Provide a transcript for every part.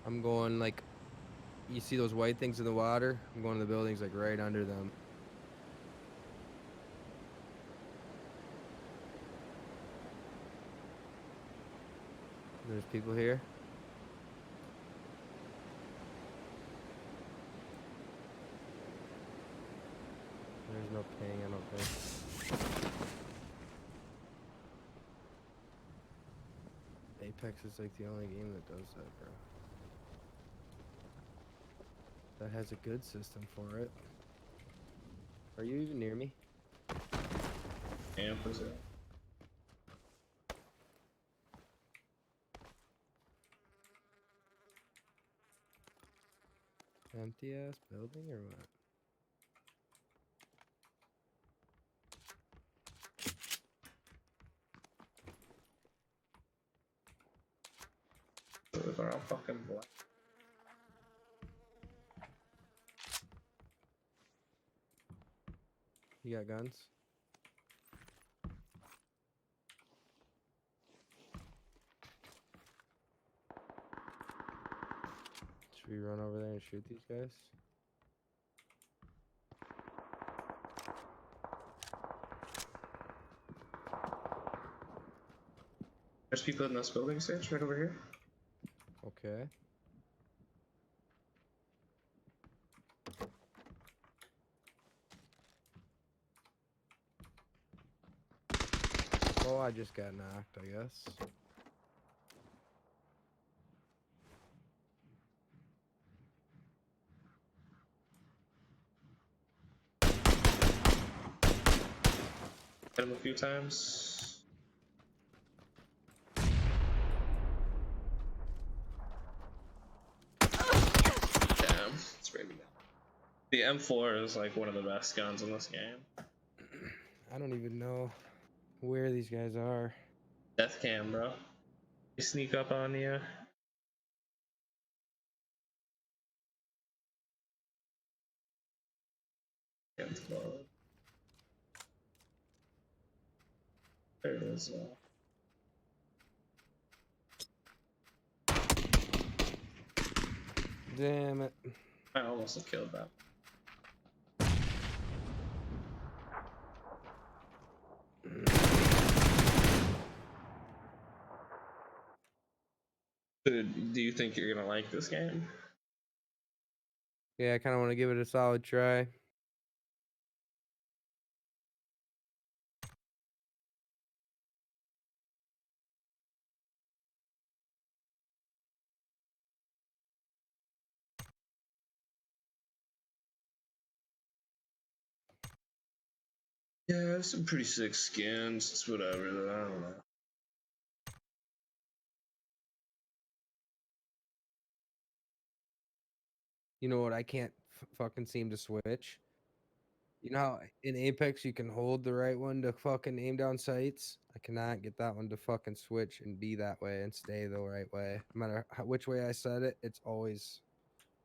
I'm going like, you see those white things in the water? I'm going to the buildings like right under them. There's people here. There's no ping, I don't think. Apex is like the only game that does that, bro. That has a good system for it. Are you even near me? Amp is it? Empty ass building or what? They're all fucking black. You got guns? Should we run over there and shoot these guys? There's people in this building stage right over here. Okay. Oh, I just got knocked, I guess. Hit him a few times. Damn, sprayed me down. The M4 is like one of the best guns in this game. I don't even know where these guys are. Death cam, bro. They sneak up on you. There it is. Damn it. I almost have killed that. Dude, do you think you're gonna like this game? Yeah, I kind of want to give it a solid try. Yeah, some pretty sick skins. It's whatever. I don't know. You know what? I can't fucking seem to switch. You know how in Apex you can hold the right one to fucking aim down sights? I cannot get that one to fucking switch and be that way and stay the right way. No matter which way I set it, it's always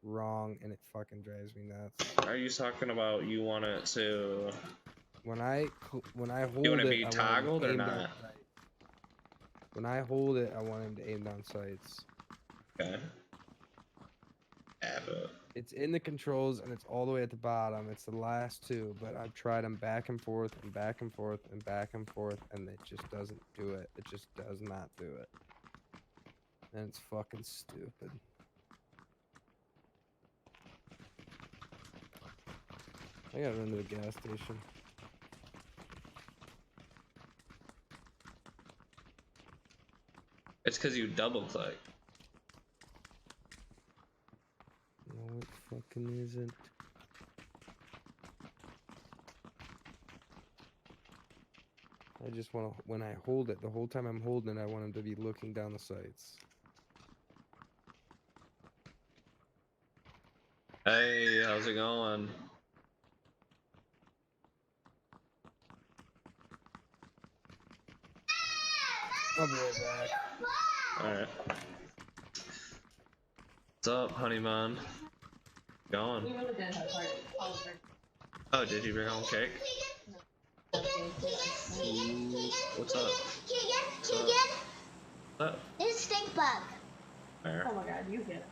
wrong and it fucking drives me nuts. Are you talking about you want it to? When I hold You want it, to be I want him to toggled or aim down not? sights. When I hold it, I want him to aim down sights. Okay. Yeah, but It's in the controls and it's all the way at the bottom. It's the last two, but I've tried them back and forth and back and forth and back and forth, and it just doesn't do it. It just does not do it. And it's fucking stupid. I gotta run to the gas station. it's because you double click. No, it fucking isn't. I just want to, when I hold it, the whole time I'm holding it, I want him to be looking down the sights. Hey, how's it going? I'll be right back. Alright. What's up, honey bun? Going? We really did have a party. Oh, did you bring home cake? What's up? What's up? It's a stink bug. Where? Oh my god, you get it.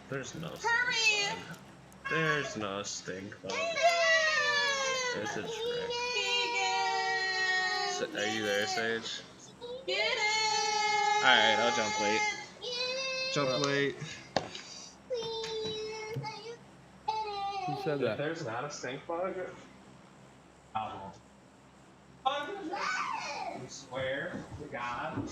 There's no stink bug. There's no stink bug. It's a trick. Are you there, Sage? Get it! Alright, I'll jump late. Jump late. Who said If that? there's not a stink bug, I swear to God.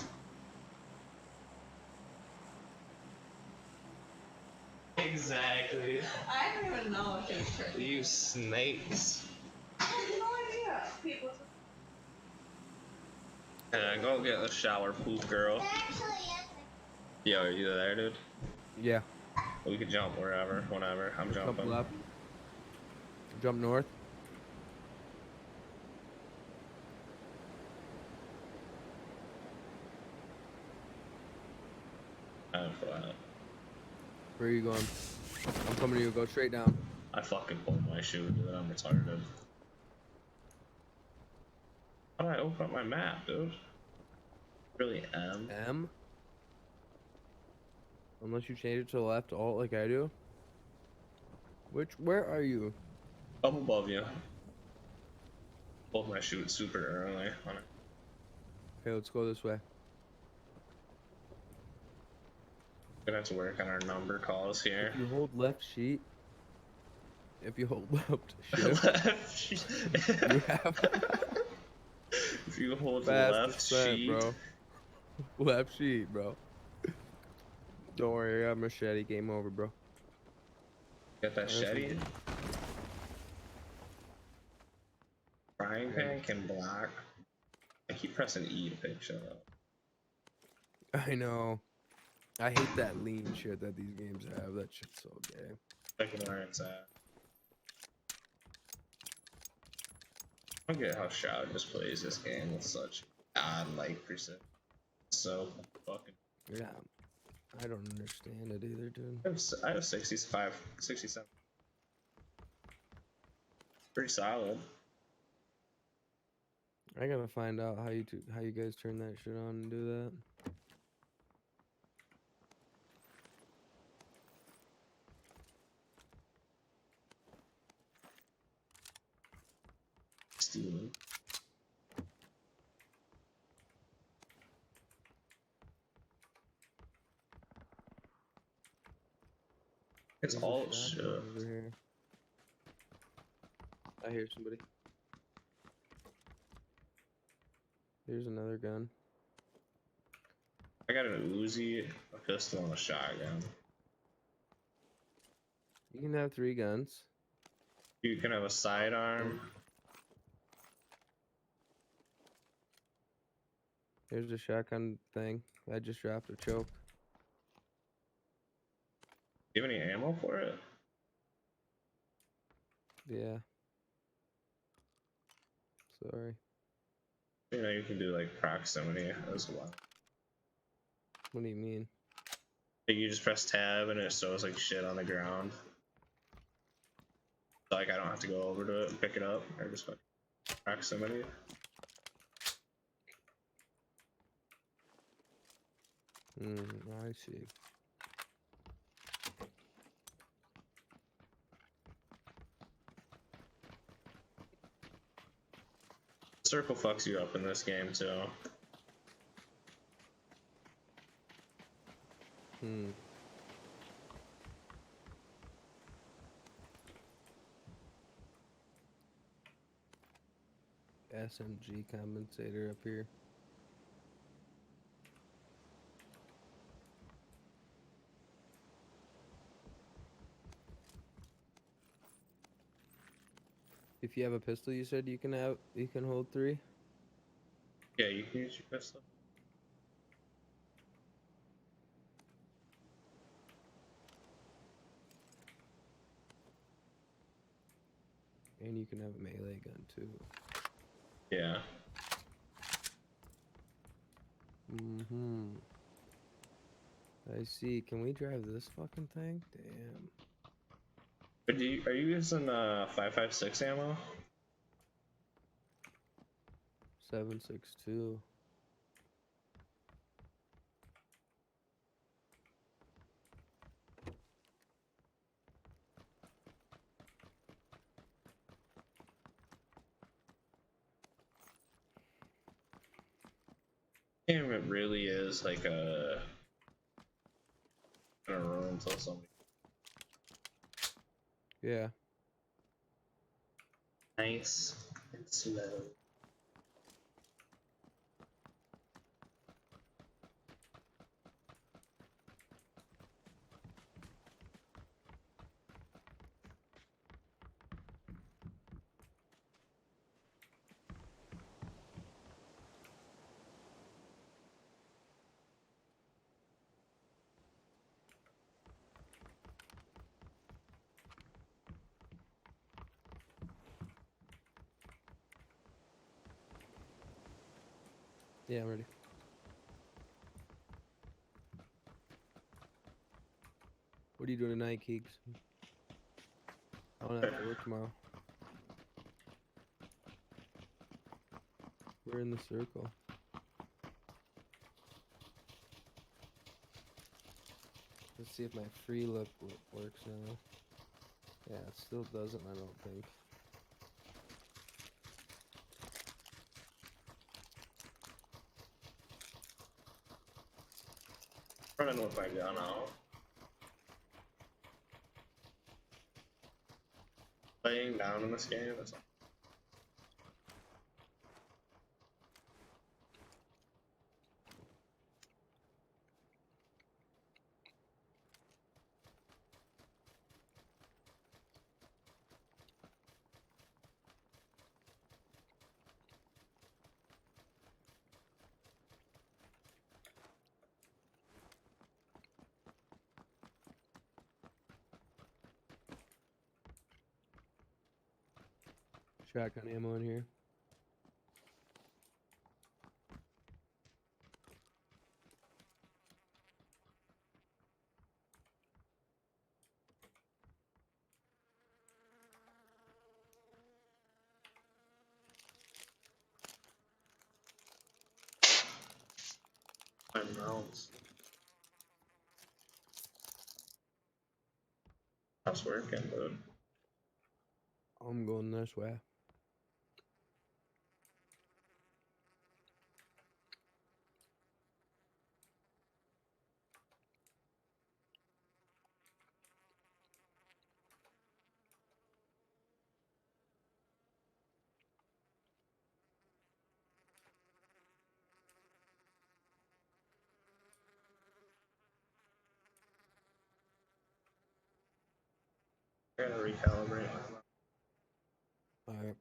Exactly. I don't even know if it's true. You snakes. I have no idea. People. Go get a shower, poop girl. Yo, are you there, dude? Yeah. We could jump wherever, whenever. I'm Jump jumping. left. Jump north. I'm flat. Where are you going? I'm coming to you. Go straight down. I fucking pulled my shoe, dude. I'm retarded. How do I open up my map, dude? Really, M? M? Unless you change it to the left, alt like I do. Where are you? Up above you. Pulled my shoe super early on it. Okay, let's go this way. Gonna have to work on our number calls here. If you hold left sheet. If you hold left shift, you have If you hold fast left descent, sheet, bro. Left sheet, bro. Don't worry, I got a machete. Game over, bro. Got that shetty. Frying pan can block. I keep pressing E to pick shit up. I know. I hate that lean shit that these games have. That shit's so gay. Checking where it's at. I don't get how Shroud just plays this game with such odd-like precision. So fucking. Yeah. I don't understand it either, dude. I have 65, 67. Pretty solid. I gotta find out how you guys turn that shit on and do that. Stealing. It's There's a all shotgun shit. over here. I hear somebody. Here's another gun. I got an Uzi, a pistol, and a shotgun. You can have 3 guns. You can have a sidearm. Here's a shotgun thing. I just dropped a choke. Do you have any ammo for it? Yeah. Sorry. You know, you can do like proximity as well. What do you mean? Like you just press tab and it shows like shit on the ground. So like I don't have to go over to it and pick it up or just like proximity. I see. Circle fucks you up in this game too. SMG compensator up here. If you have a pistol, you said you can hold 3. Yeah, you can use your pistol. And you can have a melee gun too. Yeah. I see. Can we drive this fucking thing? Damn. But are you using 5.56 ammo? 7.62. Damn, it really is like a room until somebody. Yeah. Nice. It's low. Yeah, I'm ready. What are you doing tonight, Keeks? I don't have to work tomorrow. We're in the circle. Let's see if my free look works now. Yeah, it still doesn't, I don't think. Running with my gun out. Laying down in this game is Shotgun ammo in here. my mouse. How's working, dude? I'm going this way. I gotta recalibrate. Alright.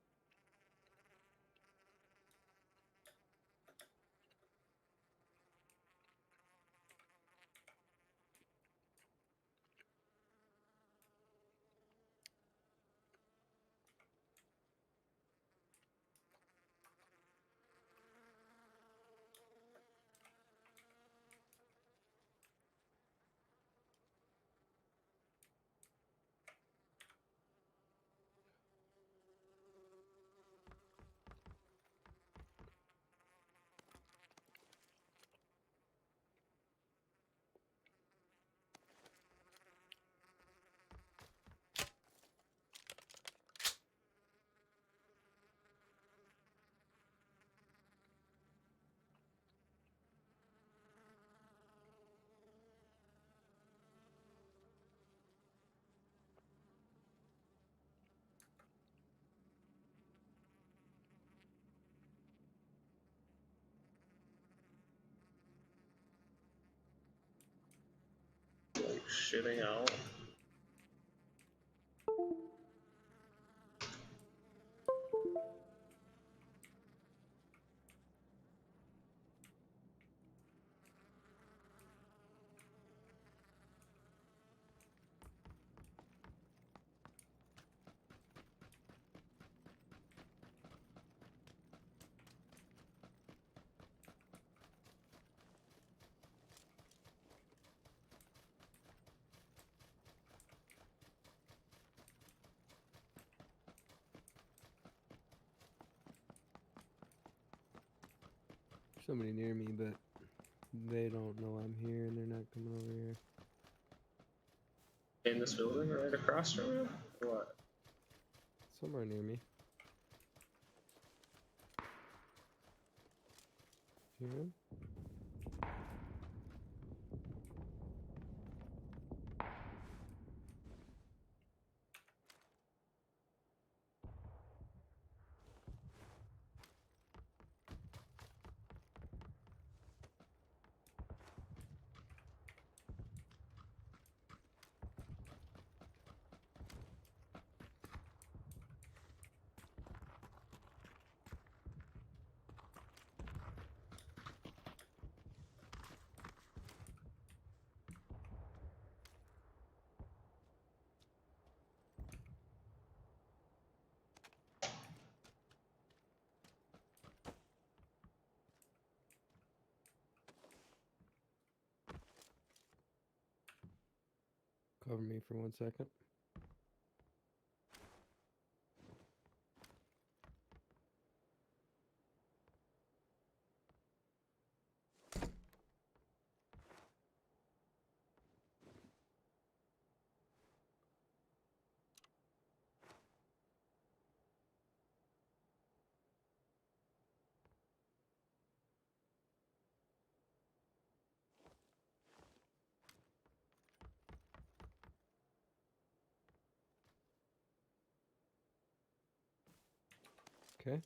Like shitting out. Somebody near me, but they don't know I'm here and they're not coming over here. In this building right across from you? What? Somewhere near me. Hear him? Cover me for 1 second. Okay.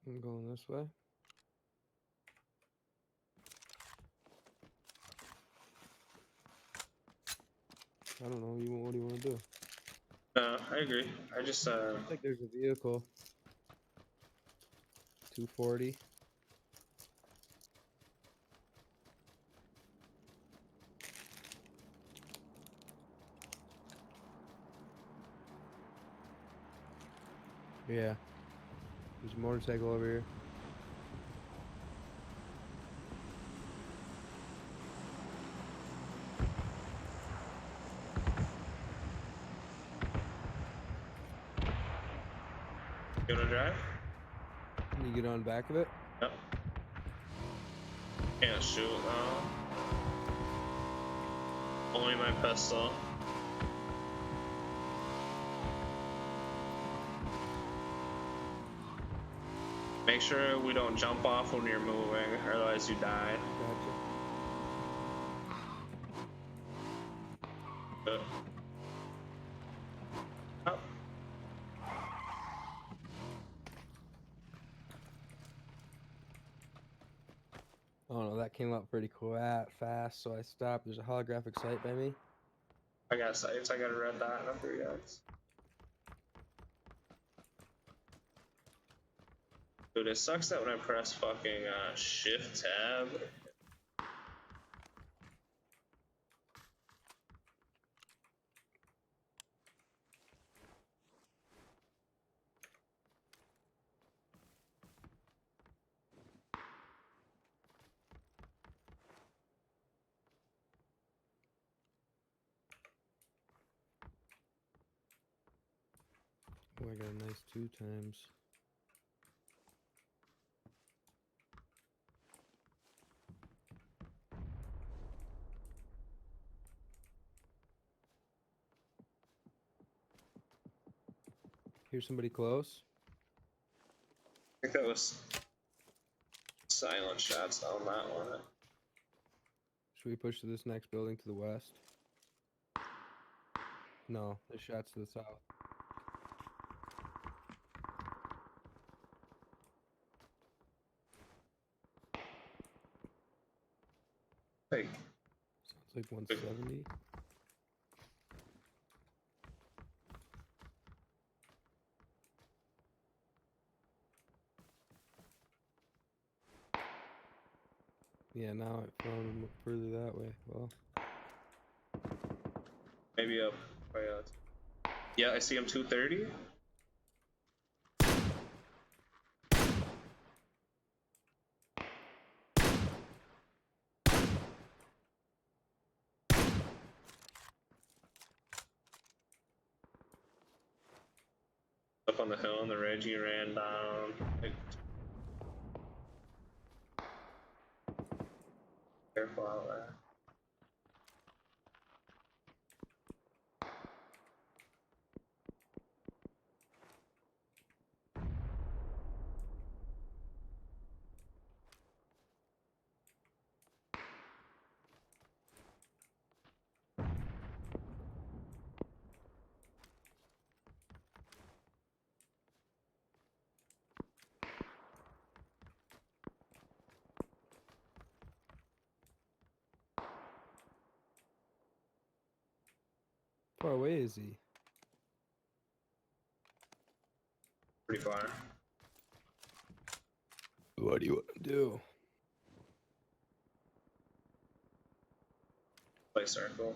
I'm going this way. I don't know. What do you want to do? I agree. I just I think there's a vehicle. 240. Yeah. There's a motorcycle over here. you wanna drive? Can you get on back of it? Yep. Can't shoot now. Only my pistol. Make sure we don't jump off when you're moving, otherwise you die. Gotcha. Up. Oh no, that came up pretty fast, so I stopped. There's a holographic sight by me. I got sights, I got a red dot and a 3x. Dude, it sucks that when I press fucking shift tab. Oh, I got a nice 2 times. Here's somebody close. I think that was silent shots on that one. Should we push to this next building to the west? No, there's shots to the south. Like, Sounds like 170. Yeah, now it found him further that way. Well, maybe up. Yeah, I see him 230. Up on the hill on the ridge, he ran down. Like, careful out there. far away is he? Pretty far. What do you want to do? Play circle.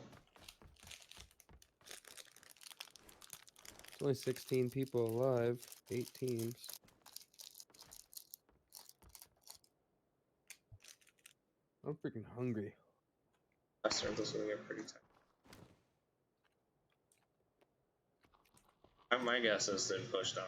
Only 16 people alive. 8 teams. I'm freaking hungry. I started this gonna get pretty tight. My guess is they pushed down.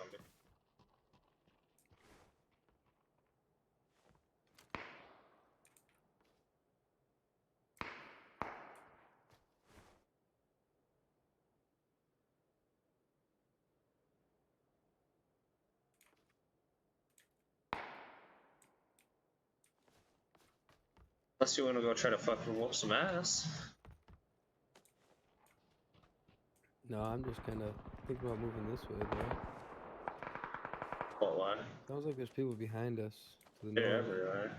Unless you want to go try to fucking whoop some ass. No, I'm just kind of thinking about moving this way, though. What, why? Sounds like there's people behind us to the Yeah, north. everywhere.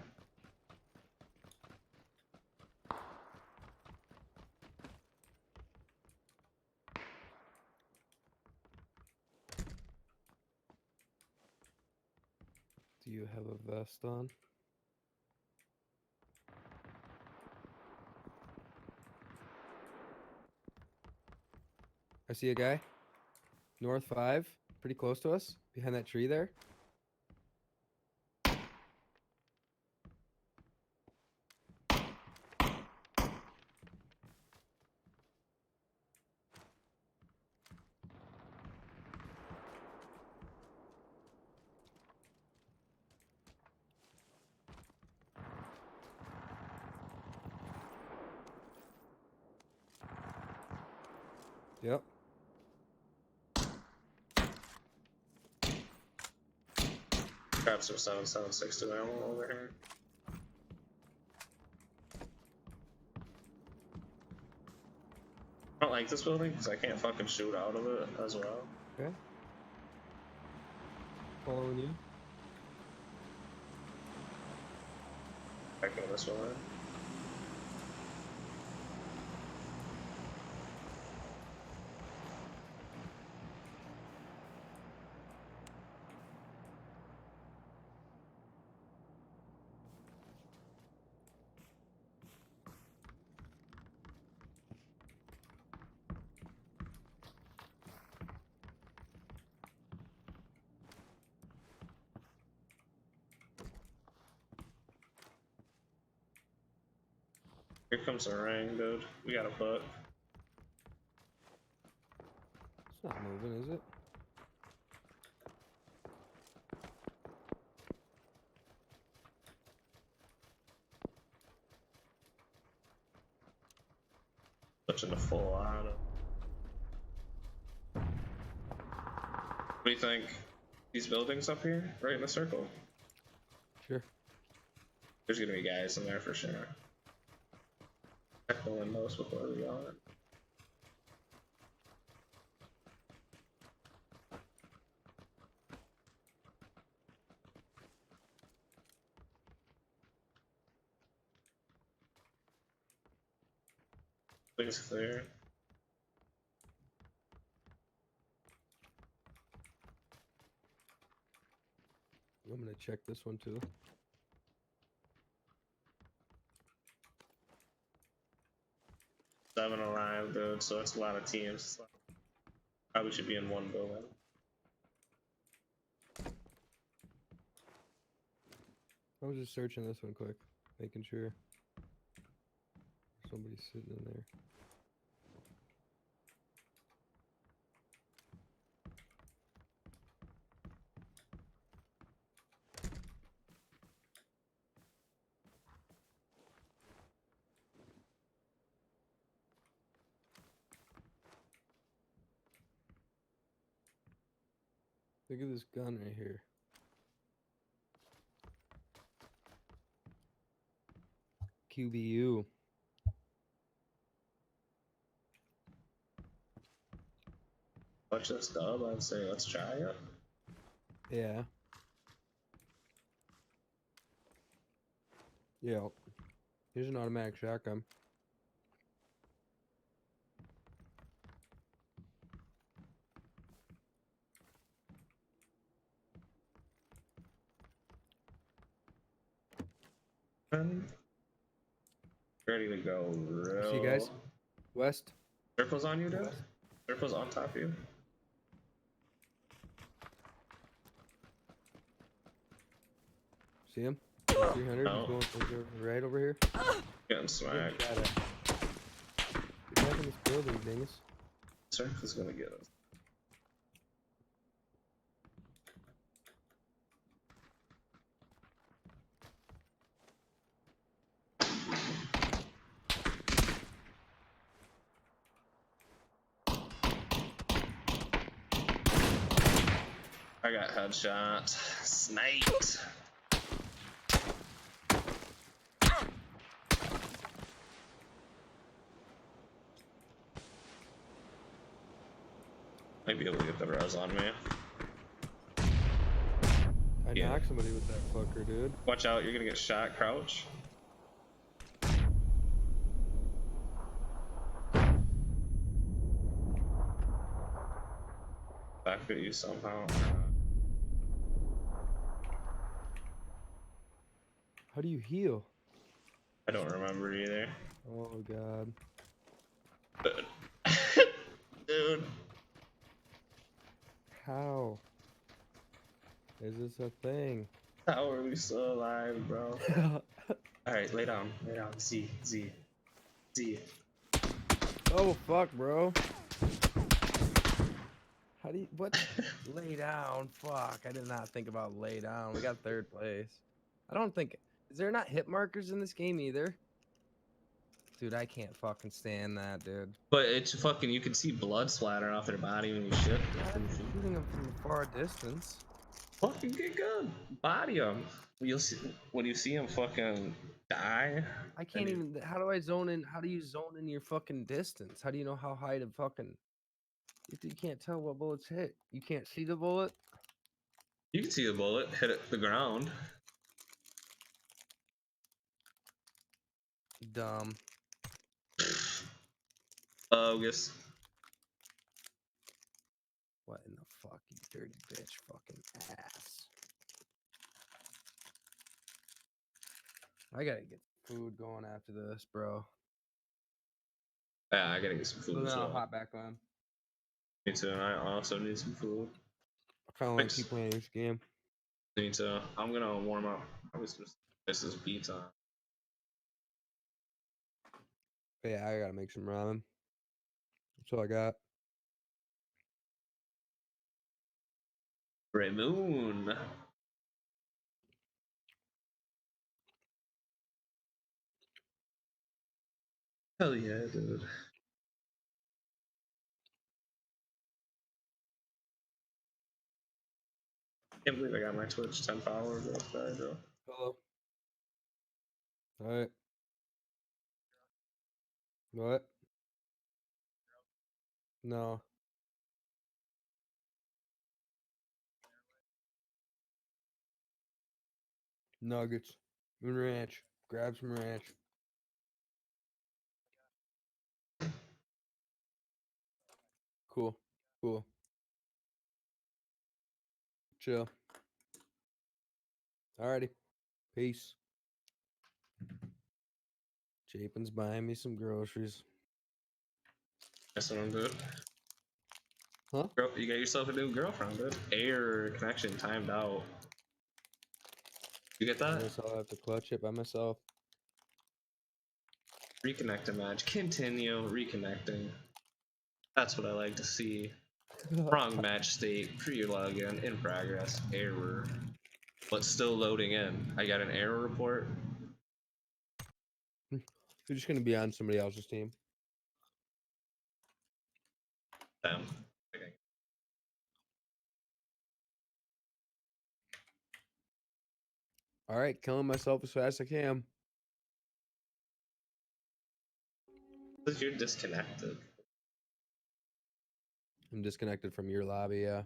Do you have a vest on? I see a guy. North 5. Pretty close to us. Behind that tree there. Yep. Grab some 7.76 to ammo over here. I don't like this building because I can't fucking shoot out of it as well. Okay. Following you. I go this way. Here comes the ring, dude. We got a book. It's not moving, is it? Switching to full auto. What do you think? These buildings up here, right in the circle. Sure. There's gonna be guys in there for sure. Check the windows before we go in. Things clear. I'm gonna check this one too. Seven alive, dude, so it's a lot of teams. Probably should be in one building. I was just searching this one quick, making sure somebody's sitting in there. Look at this gun right here. QBU. Watch this dub, I'd say let's try it. Yeah. Yeah. Here's an automatic shotgun. And ready to go real. See you guys? West. Circle's on you, dude? Circle's on top of you. See him? 300. No. He's going right over here. Getting Get smacked. shot at. Get back in this building, dingus. Circle's gonna get us. I got headshot. Sniped. Might be able to get the res on me. I Yeah. knocked somebody with that fucker, dude. Watch out, you're gonna get shot, crouch. Back at you somehow. How do you heal? I don't remember either. Oh god. Dude. How? Is this a thing? How are we still alive, bro? Alright, lay down. Lay down. Z. Oh fuck, bro. How do you what? Lay down. Fuck. I did not think about lay down. We got third place. I don't think is there not hit markers in this game either? Dude, I can't fucking stand that, dude. But it's fucking, you can see blood splattering off their body when you shift. I'm shooting them from a far distance. Fucking get good. Body them. You'll see when you see them fucking die. I can't even. How do I zone in? How do you zone in your fucking distance? How do you know how high to fucking? You can't tell what bullets hit. You can't see the bullet. You can see the bullet hit it the ground. Dumb. Bogus. What in the fuck, you dirty bitch, fucking ass. I gotta get food going after this, bro. Yeah, I gotta get some food So as then I'll well. hop back on. Me too, and I also need some food. I kind of want Thanks. to keep playing this game. Me too. I'm gonna warm up. I was just this is pizza. But yeah, I gotta make some ramen. That's all I got. Ray Moon. Hell yeah, dude. Can't believe I got my Twitch 10 followers yesterday, though. Hello. All right. What? No. Nuggets. And ranch. Grab some ranch. Cool. Cool. Chill. Alrighty. Peace. Chapin's buying me some groceries. That's what I'm doing. Huh? Girl, you got yourself a new girlfriend, dude. Air connection timed out. You get I that? guess I'll have to clutch it by myself. Reconnect a match. Continue reconnecting. That's what I like to see. Wrong match state. Pre-login. In progress. Error. But still loading in. I got an error report. You're just gonna be on somebody else's team. Damn. Okay. Alright, killing myself as fast as I can. Because you're disconnected. I'm disconnected from your lobby, yeah.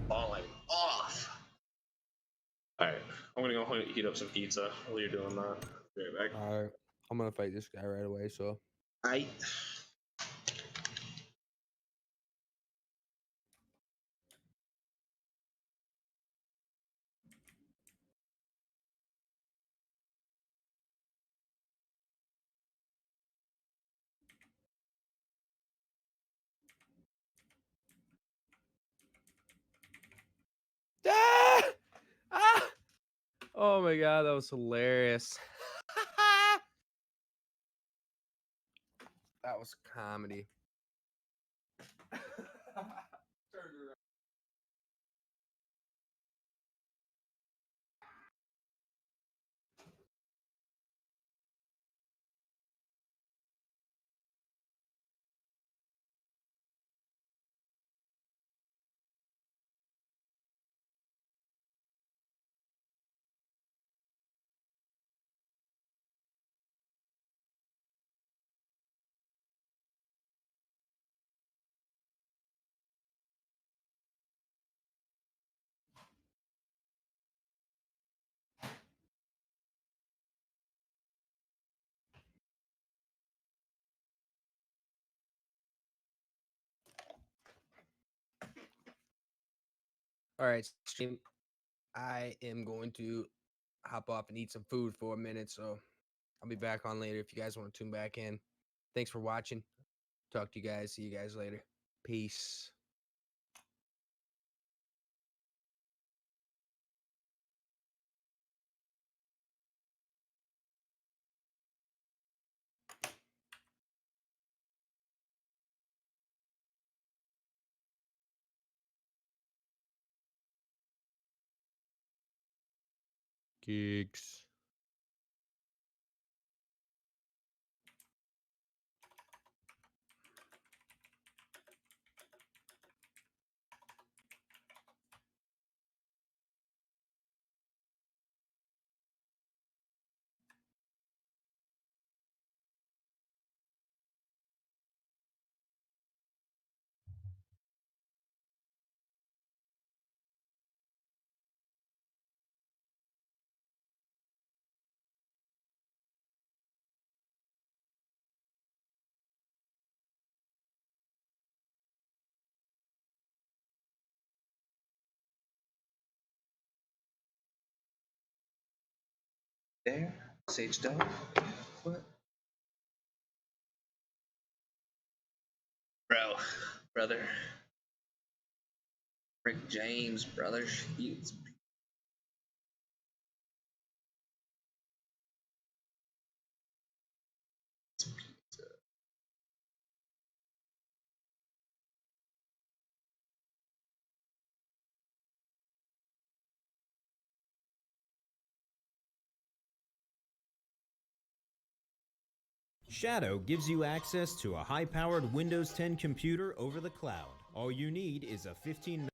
Falling off. Alright. I'm gonna go heat up some pizza while you're doing that. Be right back. Alright. I'm gonna fight this guy right away, so. Aight. Oh my god, that was hilarious. That was comedy. All right, stream. I am going to hop off and eat some food for a minute, so I'll be back on later if you guys want to tune back in. Thanks for watching. Talk to you guys. See you guys later. Peace. Geeks. There, Sage Dog. What? Brother. Rick James, brother. He's Shadow gives you access to a high-powered Windows 10 computer over the cloud. All you need is a 15...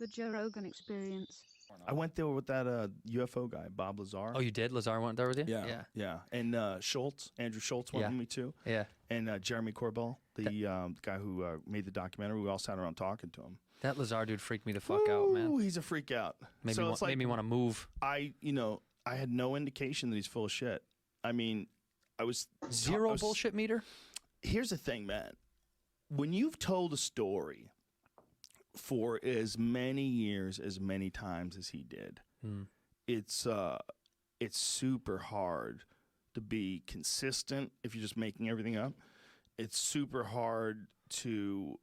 The Joe Rogan Experience. I went there with that UFO guy, Bob Lazar. Oh, you did? Lazar went there with you? Yeah, yeah. And Schultz, Andrew Schultz went with me too. Yeah. And Jeremy Corbell, the guy who made the documentary. We all sat around talking to him. That Lazar dude freaked me the fuck out, man. Ooh, he's a freak out. Made me want to move. I had no indication that he's full of shit. I mean, I was Zero bullshit meter? Here's the thing, man. When you've told a story for as many years, as many times as he did, it's super hard to be consistent if you're just making everything up. It's super hard to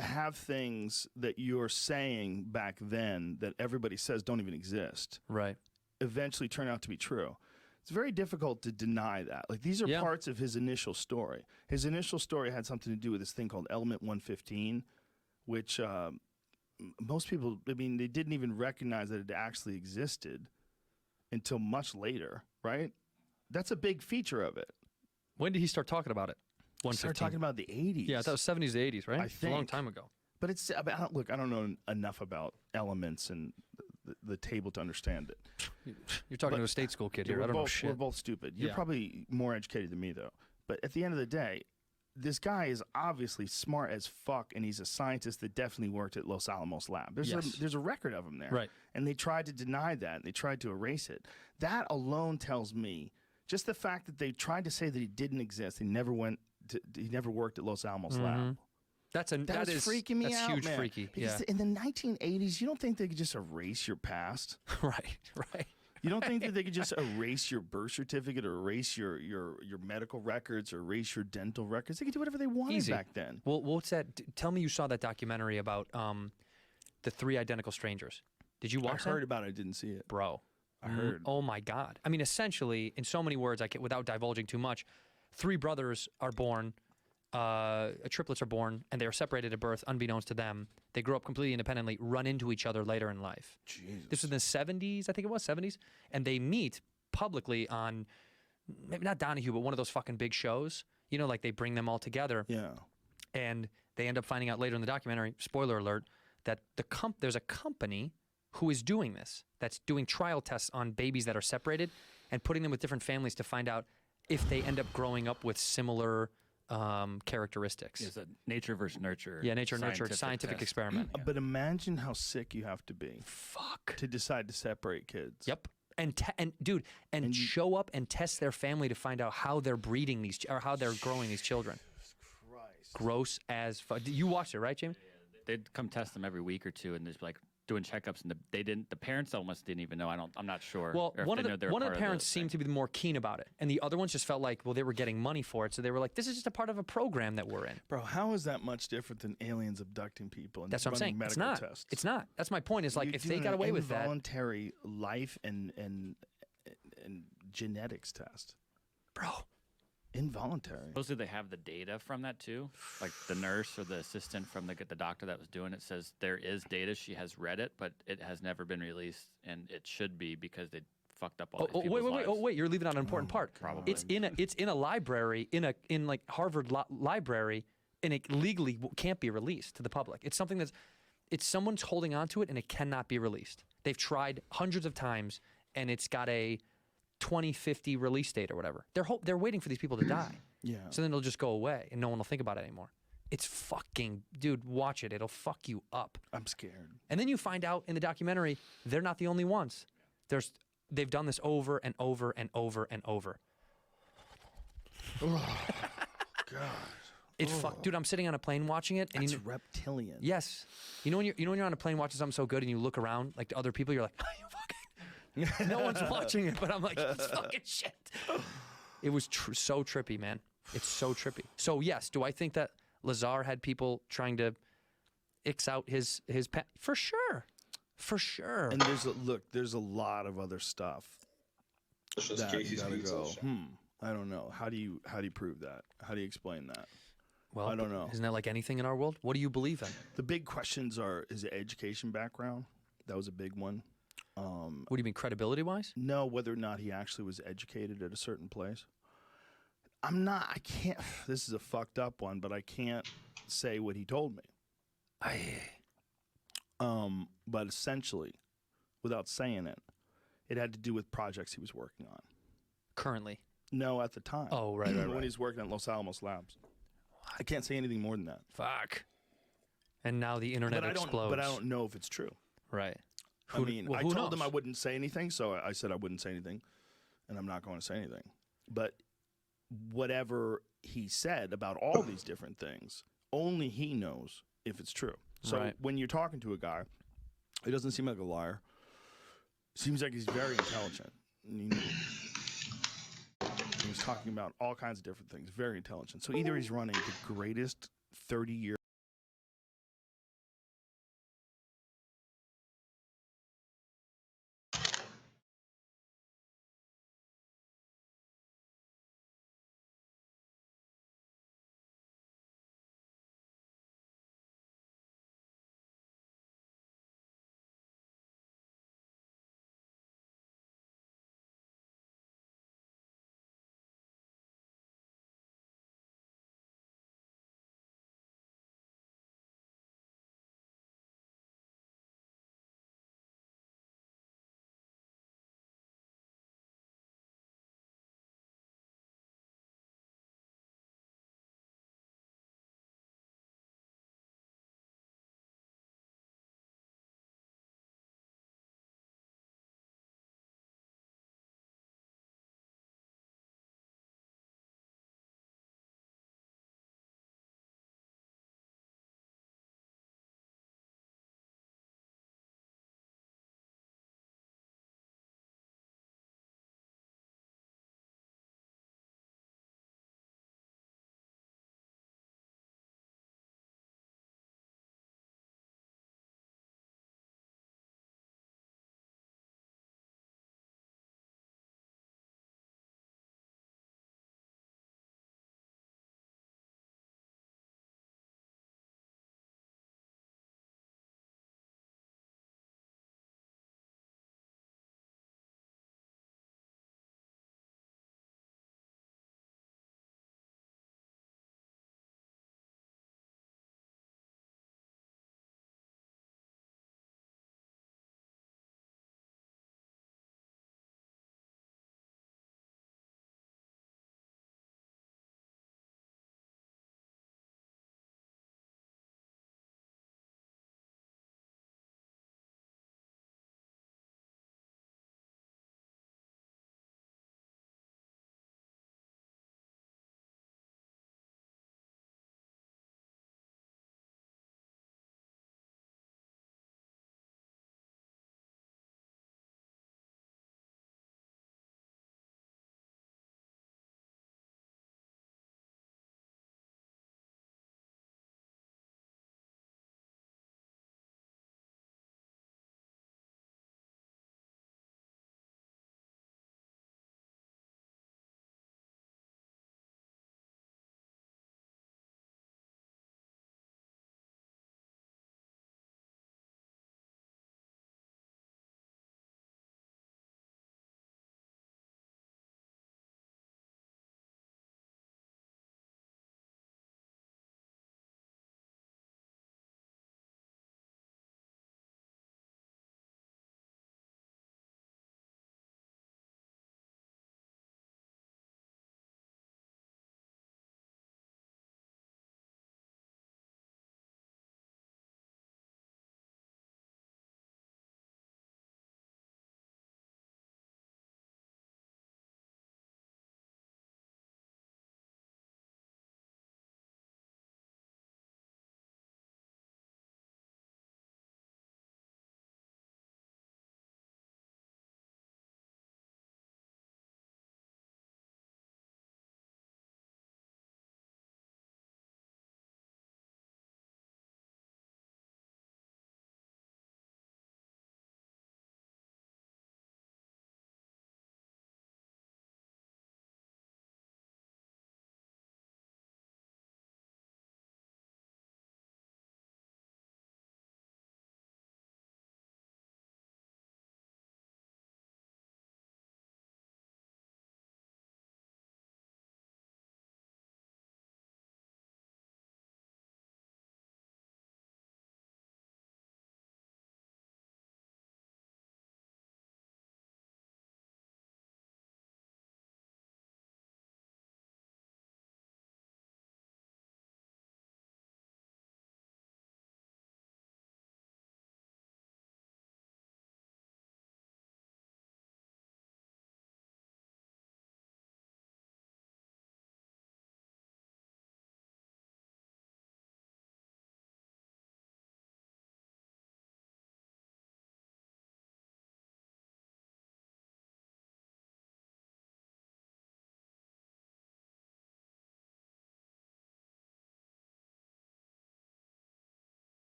have things that you're saying back then that everybody says don't even exist. Right. Eventually turn out to be true. It's very difficult to deny that. Like, these are parts of his initial story. His initial story had something to do with this thing called Element 115, which most people, I mean, they didn't even recognize that it actually existed until much later, right? That's a big feature of it. When did he start talking about it? He started talking about the 80s. Yeah, that was 70s to 80s, right? I It's a long time ago. But it's, look, I don't know enough about elements and the table to understand it. You're talking to a state school kid here. I don't know shit. We're both stupid. You're probably more educated than me, though. But at the end of the day, this guy is obviously smart as fuck, and he's a scientist that definitely worked at Los Alamos lab. There's a record of him there. Right. And they tried to deny that, and they tried to erase it. That alone tells me, just the fact that they tried to say that he didn't exist, he never worked at Los Alamos lab. That is freaking me out, That's huge man. freaky. Because in the 1980s, you don't think they could just erase your past? Right, right. You don't think that they could just erase your birth certificate or erase your medical records or erase your dental records? They could do whatever they wanted back then. Well, what's that? Tell me you saw that documentary about the three identical strangers. Did you watch that? I heard about it. I didn't see it. Bro. I heard. Oh my God. I mean, essentially, in so many words, without divulging too much, 3 brothers are born, triplets are born, and they are separated at birth, unbeknownst to them. They grow up completely independently, run into each other later in life. Jesus. This was in the 70s, I think it was, 70s. And they meet publicly on, maybe not Donahue, but one of those fucking big shows. You know, like they bring them all together. Yeah. And they end up finding out later in the documentary, spoiler alert, that there's a company who is doing this, that's doing trial tests on babies that are separated and putting them with different families to find out if they end up growing up with similar characteristics. It's a nature versus nurture. Yeah, nature nurture scientific test. experiment. But imagine how sick you have to be. Fuck. To decide to separate kids. Yep. And dude, and show up and test their family to find out how they're breeding these, or how they're growing these children. Christ. Gross as fuck. You watched it, right, Jamie? They'd come test them every week or two, and there's like doing checkups, and the parents almost didn't even know. I'm not sure. Well, one of the parents seemed to be more keen about it, and the other ones just felt like, well, they were getting money for it, so they were like, this is just a part of a program that we're in. Bro, how is that much different than aliens abducting people and That's what I'm saying. medical It's not. tests? It's not. That's my point. Is like You're if they doing got an away with that, involuntary life and genetics test, bro. Involuntary. Supposedly they have the data from that too. Like the nurse or the assistant from the doctor that was doing it says there is data. She has read it, but it has never been released, and it should be because they fucked up all these people's lives. Wait! You're leaving out an important part. Probably. It's in a library in like Harvard library, and it legally can't be released to the public. It's something it's someone's holding on to it, and it cannot be released. They've tried hundreds of times, and it's got a 2050 release date or whatever. They're waiting for these people to die. Yeah. So then it'll just go away and no one will think about it anymore. It's fucking, dude, watch it. It'll fuck you up. I'm scared. And then you find out in the documentary, they're not the only ones. They've done this over and over and over and over. Oh, God. It's fuck, dude. I'm sitting on a plane watching it, and That's reptilian. Yes. You know when you're on a plane watching something so good, and you look around like to other people, you're like, you fucking. No one's watching it, but I'm like, it's fucking shit. It was so trippy, man. It's so trippy. So yes, do I think that Lazar had people trying to X out his pet? For sure, for sure. And there's a lot of other stuff that you gotta go. I don't know. How do you prove that? How do you explain that? Well, I don't know. Isn't that like anything in our world? What do you believe in? The big questions are: is the education background? That was a big one. What do you mean, credibility-wise? No, whether or not he actually was educated at a certain place. I can't, this is a fucked up one, but I can't say what he told me. But essentially, without saying it, it had to do with projects he was working on. Currently? No, at the time. Oh, right. When he's working at Los Alamos Labs. I can't say anything more than that. Fuck. And now the internet explodes. But I don't know if it's true. Right. I told him I wouldn't say anything, so I said I wouldn't say anything, and I'm not going to say anything. But whatever he said about all these different things, only he knows if it's true. So when you're talking to a guy, he doesn't seem like a liar. Seems like he's very intelligent. He's talking about all kinds of different things, very intelligent. So either he's running the greatest 30-year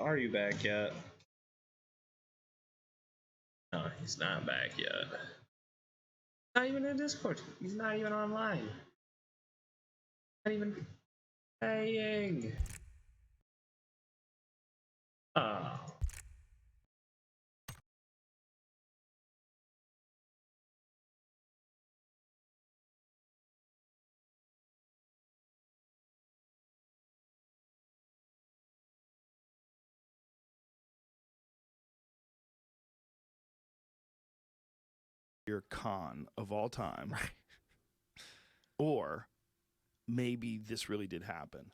are you back yet? No, he's not back yet. Not even in Discord. He's not even online. Not even playing. Oh. Con of all time, or maybe this really did happen.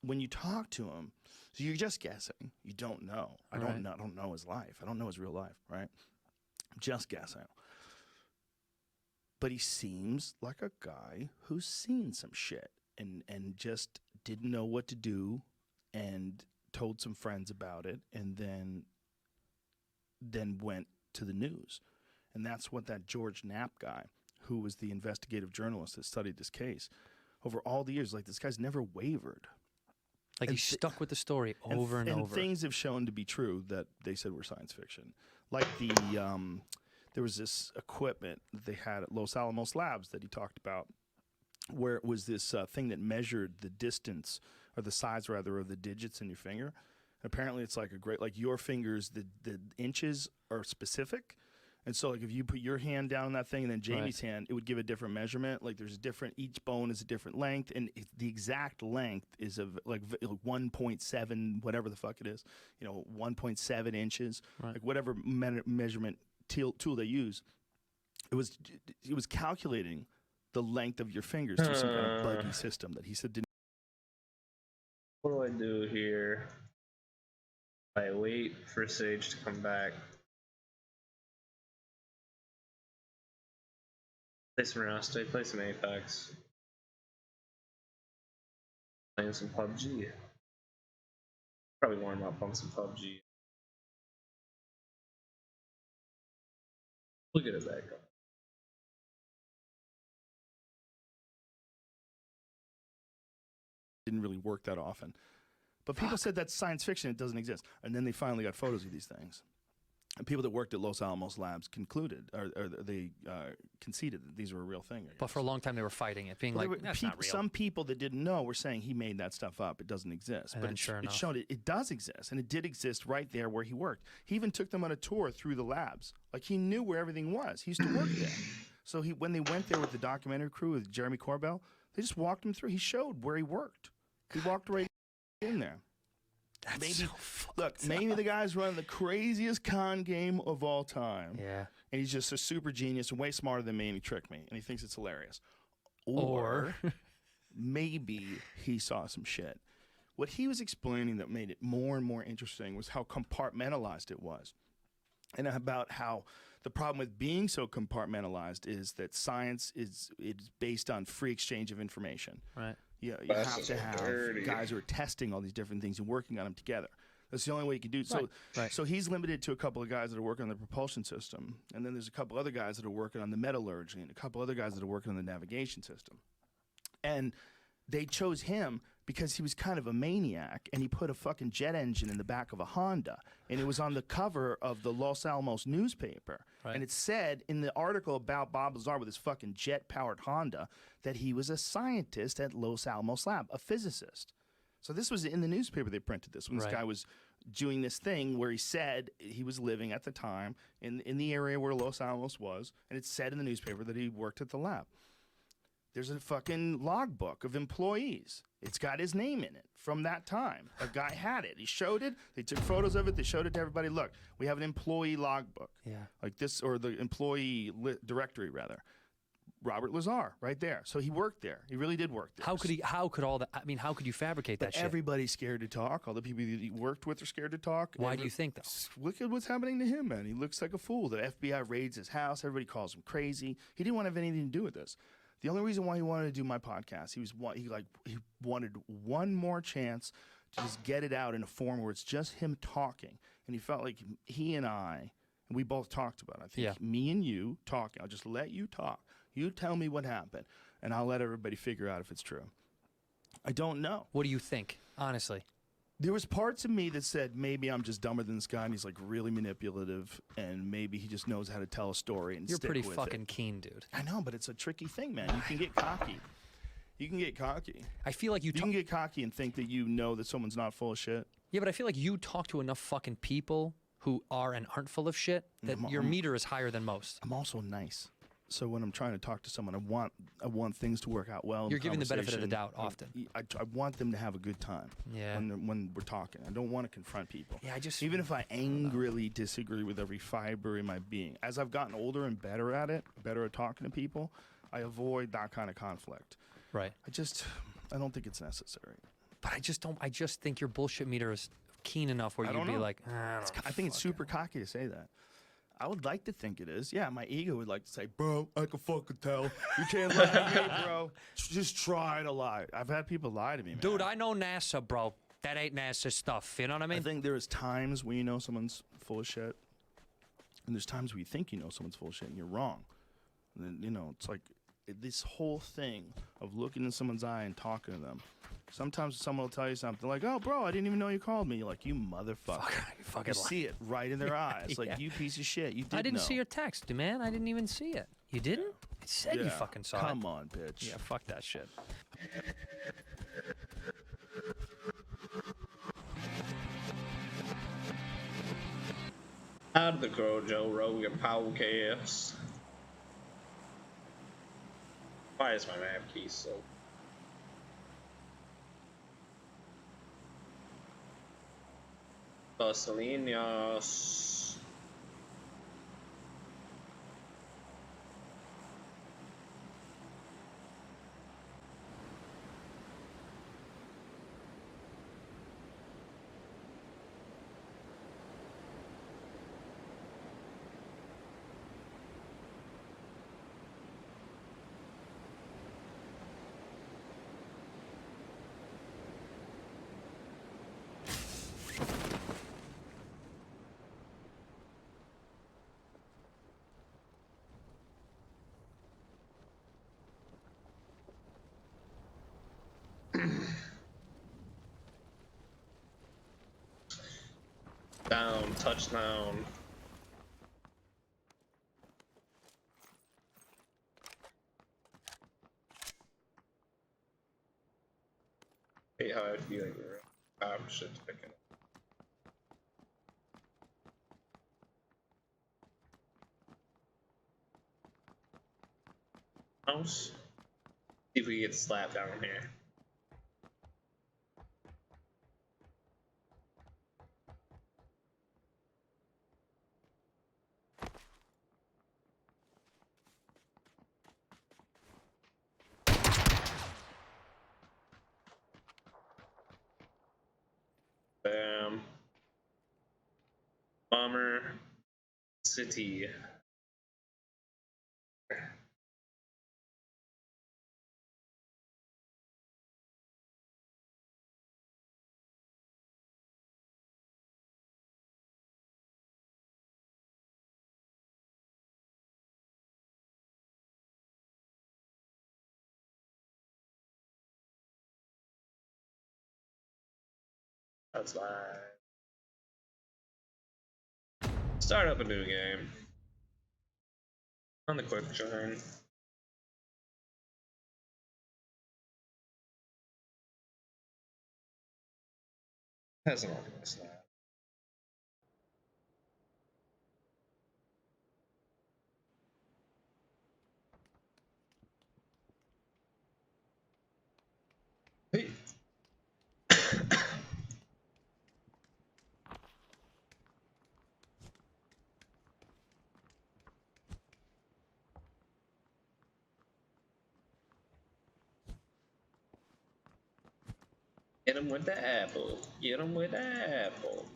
When you talk to him, so you're just guessing. You don't know. I don't know his life. I don't know his real life. Right? I'm just guessing. But he seems like a guy who's seen some shit and just didn't know what to do, and told some friends about it, and then went to the news. And that's what that George Knapp guy, who was the investigative journalist that studied this case, over all the years, like, this guy's never wavered. Like, he's stuck with the story over and over. And things have shown to be true that they said were science fiction. Like there was this equipment that they had at Los Alamos Labs that he talked about, where it was this thing that measured the distance, or the size rather, of the digits in your finger. Apparently it's like your fingers, the inches are specific. And so, like, if you put your hand down on that thing and then Jamie's hand, it would give a different measurement. Like, there's a different, each bone is a different length, and the exact length is of like 1.7, whatever the fuck it is, 1.7 inches, like whatever measurement tool they use. It was calculating the length of your fingers through some kind of buggy system that he said didn't. What do I do here? I wait for Sage to come back. Play some Rust, play some Apex. Playing some PUBG. Probably warm up on some PUBG. We'll get it back up. Didn't really work that often. But people said that's science fiction, it doesn't exist. And then they finally got photos of these things. And people that worked at Los Alamos Labs concluded, or they conceded that these were a real thing. But for a long time, they were fighting it, being like, that's not real. Some people that didn't know were saying he made that stuff up. It doesn't exist. And but it showed it does exist, and it did exist right there where he worked. He even took them on a tour through the labs. Like, he knew where everything was. He used to work there. So when they went there with the documentary crew with Jeremy Corbell, they just walked him through. He showed where he worked. He walked right in there. Maybe the guy's running the craziest con game of all time. Yeah. And he's just a super genius and way smarter than me, and he tricked me, and he thinks it's hilarious. Or maybe he saw some shit. What he was explaining that made it more and more interesting was how compartmentalized it was. And about how the problem with being so compartmentalized is that science is based on free exchange of information. Right. You have to have guys who are testing all these different things and working on them together. That's the only way you can do it. So he's limited to a couple of guys that are working on the propulsion system, and then there's a couple other guys that are working on the metallurgy, and a couple other guys that are working on the navigation system. And they chose him because he was kind of a maniac, and he put a fucking jet engine in the back of a Honda, and it was on the cover of the Los Alamos newspaper. Right. And it said in the article about Bob Lazar with his fucking jet-powered Honda that he was a scientist at Los Alamos Lab, a physicist. So this was in the newspaper they printed this, when this guy was doing this thing where he said he was living at the time in the area where Los Alamos was, and it said in the newspaper that he worked at the lab. There's a fucking logbook of employees. It's got his name in it from that time. A guy had it. He showed it. They took photos of it. They showed it to everybody. Look, we have an employee logbook. Yeah. Like this, or the employee directory, rather. Robert Lazar, right there. So he worked there. He really did work there. How could you fabricate that shit? Everybody's scared to talk. All the people that he worked with are scared to talk. Why do you think that? Look at what's happening to him, man. He looks like a fool. The FBI raids his house. Everybody calls him crazy. He didn't want to have anything to do with this. The only reason why he wanted to do my podcast, he wanted one more chance to just get it out in a form where it's just him talking. And he felt like he and I, and we both talked about it. I think me and you talking. I'll just let you talk. You tell me what happened, and I'll let everybody figure out if it's true. I don't know. What do you think, honestly? There was parts of me that said maybe I'm just dumber than this guy, and he's like really manipulative, and maybe he just knows how to tell a story and You're stick pretty with fucking it. keen, dude. I know, but it's a tricky thing, man. You can get cocky. You can get cocky. I feel like you can get cocky and think that you know that someone's not full of shit. Yeah, but I feel like you talk to enough fucking people who are and aren't full of shit that your meter is higher than most. I'm also nice. So when I'm trying to talk to someone, I want things to work out well. You're giving the benefit of the doubt often. I want them to have a good time. Yeah. When we're talking, I don't want to confront people. Yeah, even if I angrily disagree with every fiber in my being. As I've gotten older and better at it, better at talking to people, I avoid that kind of conflict. Right. I don't think it's necessary. But I just think your bullshit meter is keen enough where you'd be like, I think it's super cocky to say that. I would like to think it is. Yeah, my ego would like to say, bro, I can fucking tell. You can't lie to me, bro. Just try to lie. I've had people lie to me, man. Dude, I know NASA, bro. That ain't NASA stuff. You know what I mean? I think there's times when you know someone's full of shit, and there's times where you think you know someone's full of shit and you're wrong. And then, you know, it's like this whole thing of looking in someone's eye and talking to them. Sometimes someone will tell you something like, oh, bro, I didn't even know you called me. You're like, you motherfucker. You see it right in their eyes. Like, you piece of shit. You did I didn't know. see your text, man. I didn't even see it. You didn't? I said you fucking saw it. Come on, bitch. Yeah, fuck that shit. How'd the girl Joe Rogan podcast? Why is my map key so? Los Niños. Down, touchdown. Hey, how I feel like shit to pick it up. House. See if we get slapped down here. Bam. Bomber City. That's fine. Start up a new game. On the quick turn. Has an obvious now. Hey. Get him with the apple. Get him with the apple.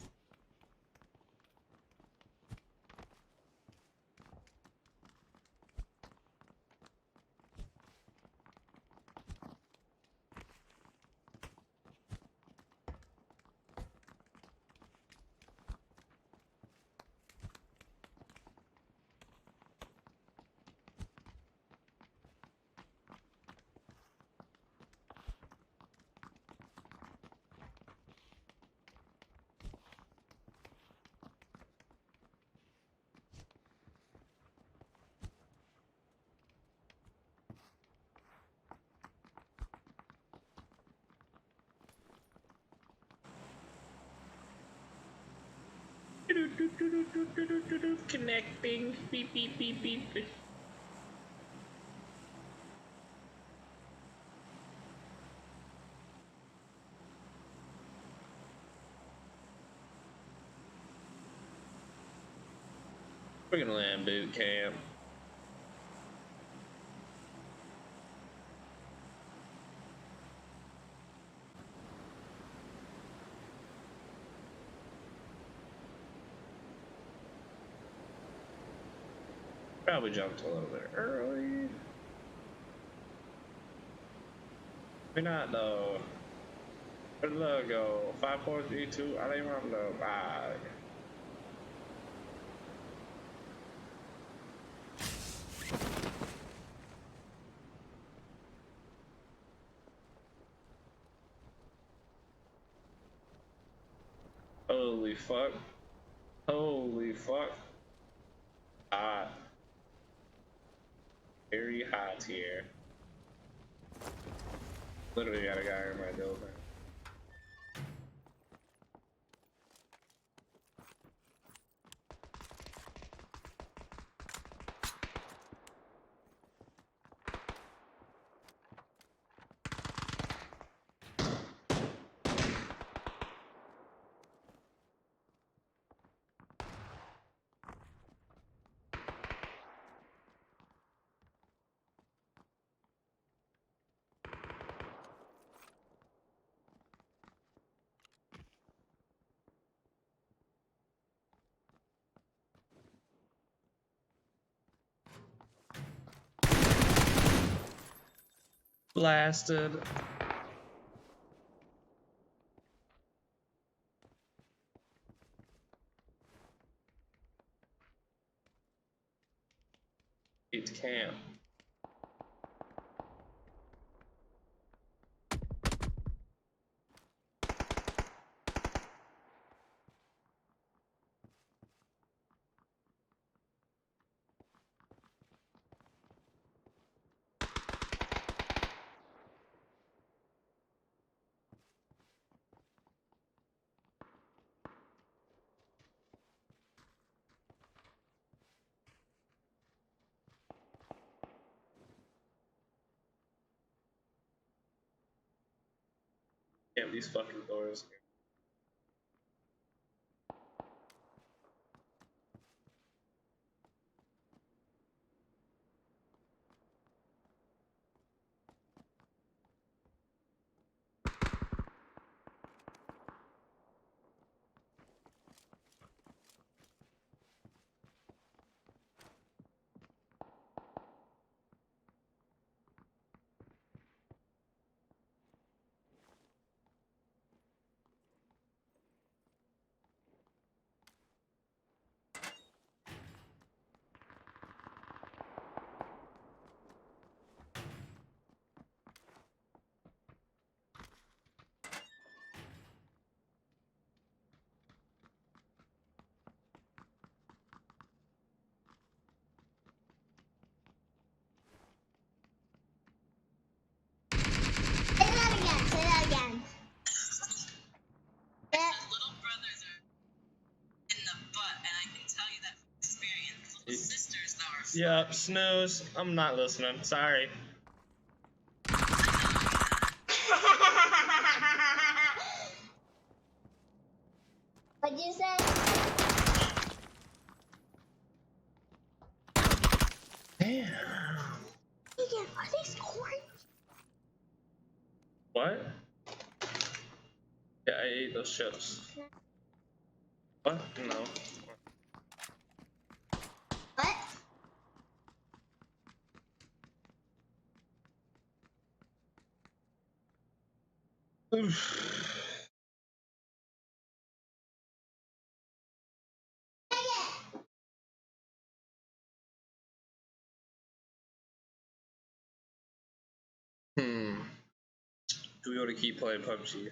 Connecting. Beep beep beep beep. We're gonna land boot camp. Probably jumped a little bit early. Maybe not though. Where did the go? 5, 4, 3, 2. I don't even know. Bye. Holy fuck. Holy fuck. Hot. Very hot here. Literally got a guy in my building. Blasted. It's camp. Damn, these fucking doors. Yep, snooze. I'm not listening. Sorry. What'd you say? Damn. Again, are they scoring? What? Yeah, I ate those chips. What? No. What? Oof. Do we want to keep playing PUBG?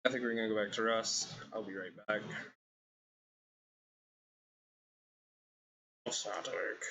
I think we're gonna go back to Rust. I'll be right back. It's not work.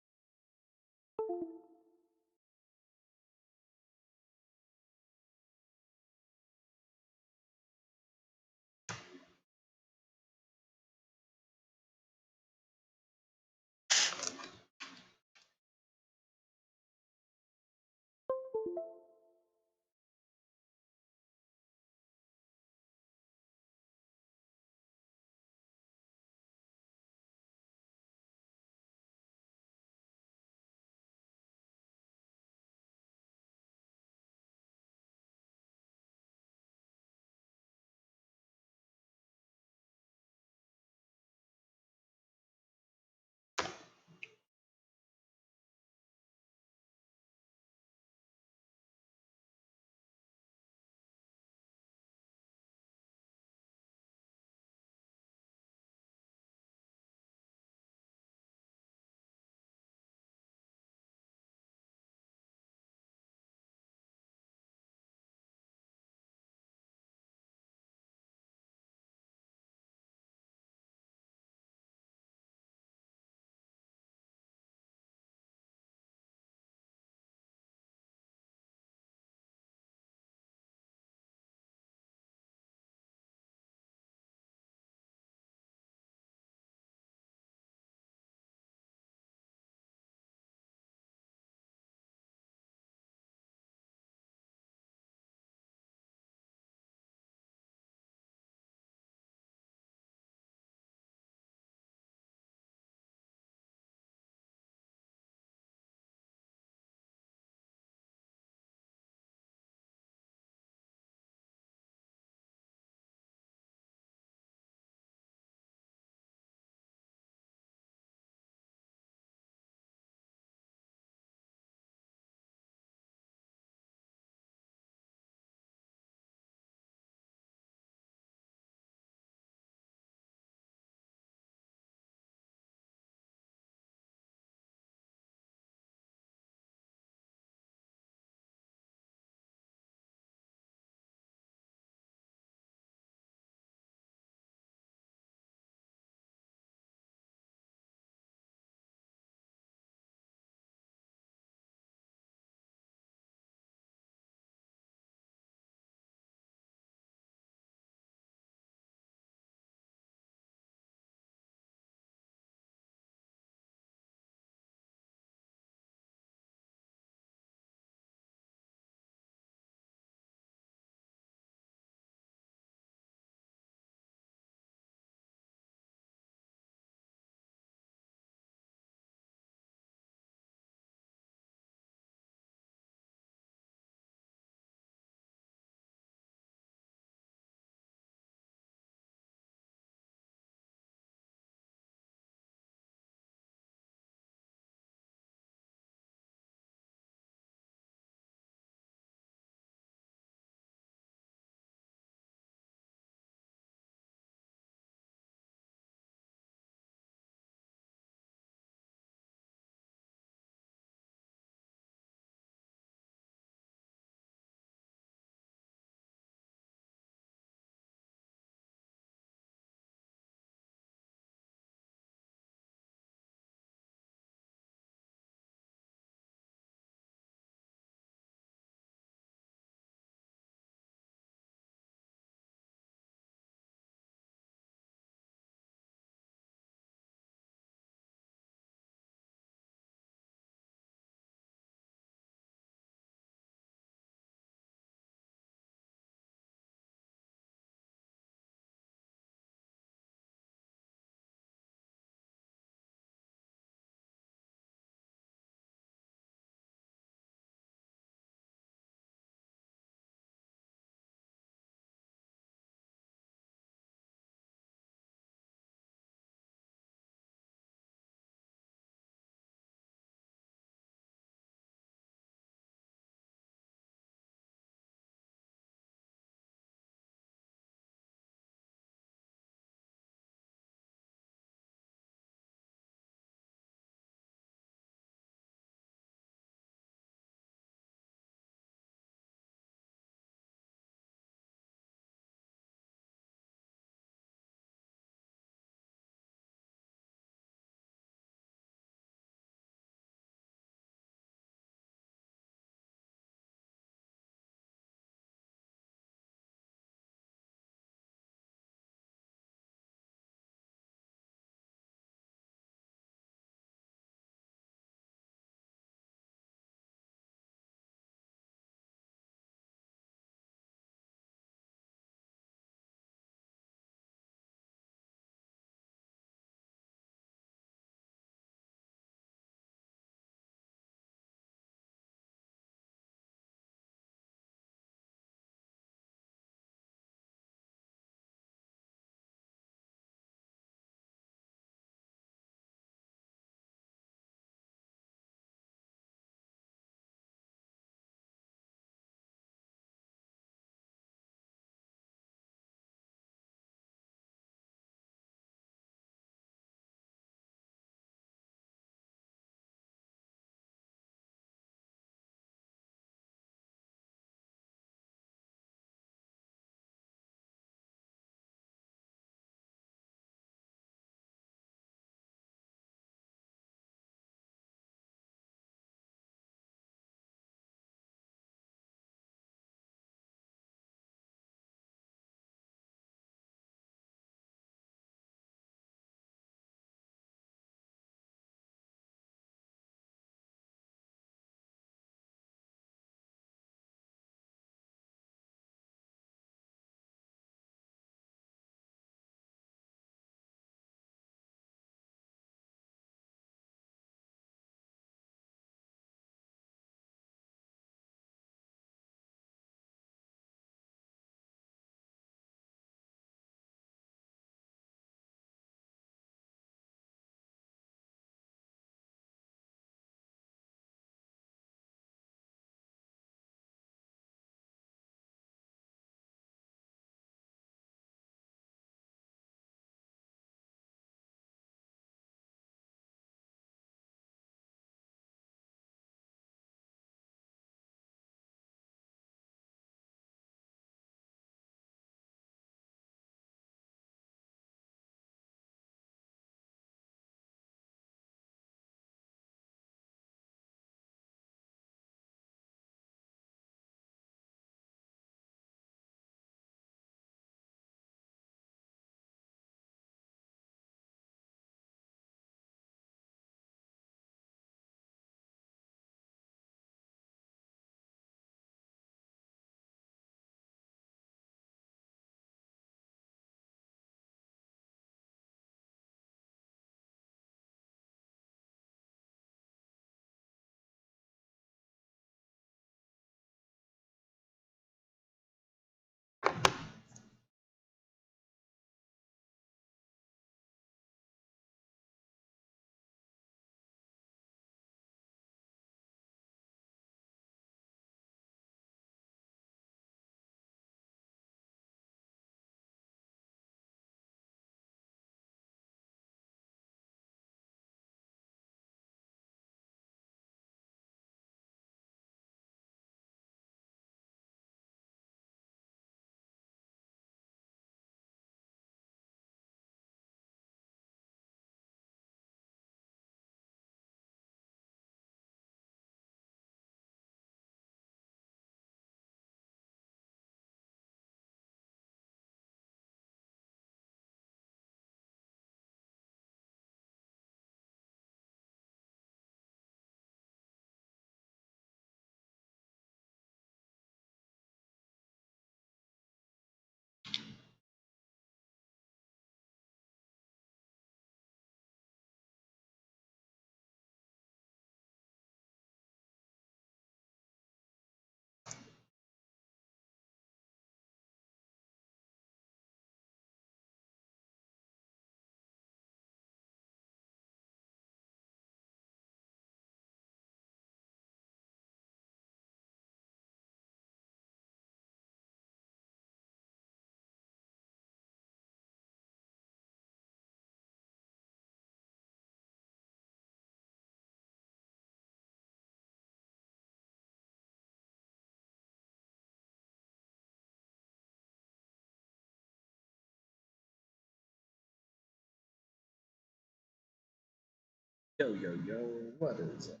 Yo, yo, yo, what is it?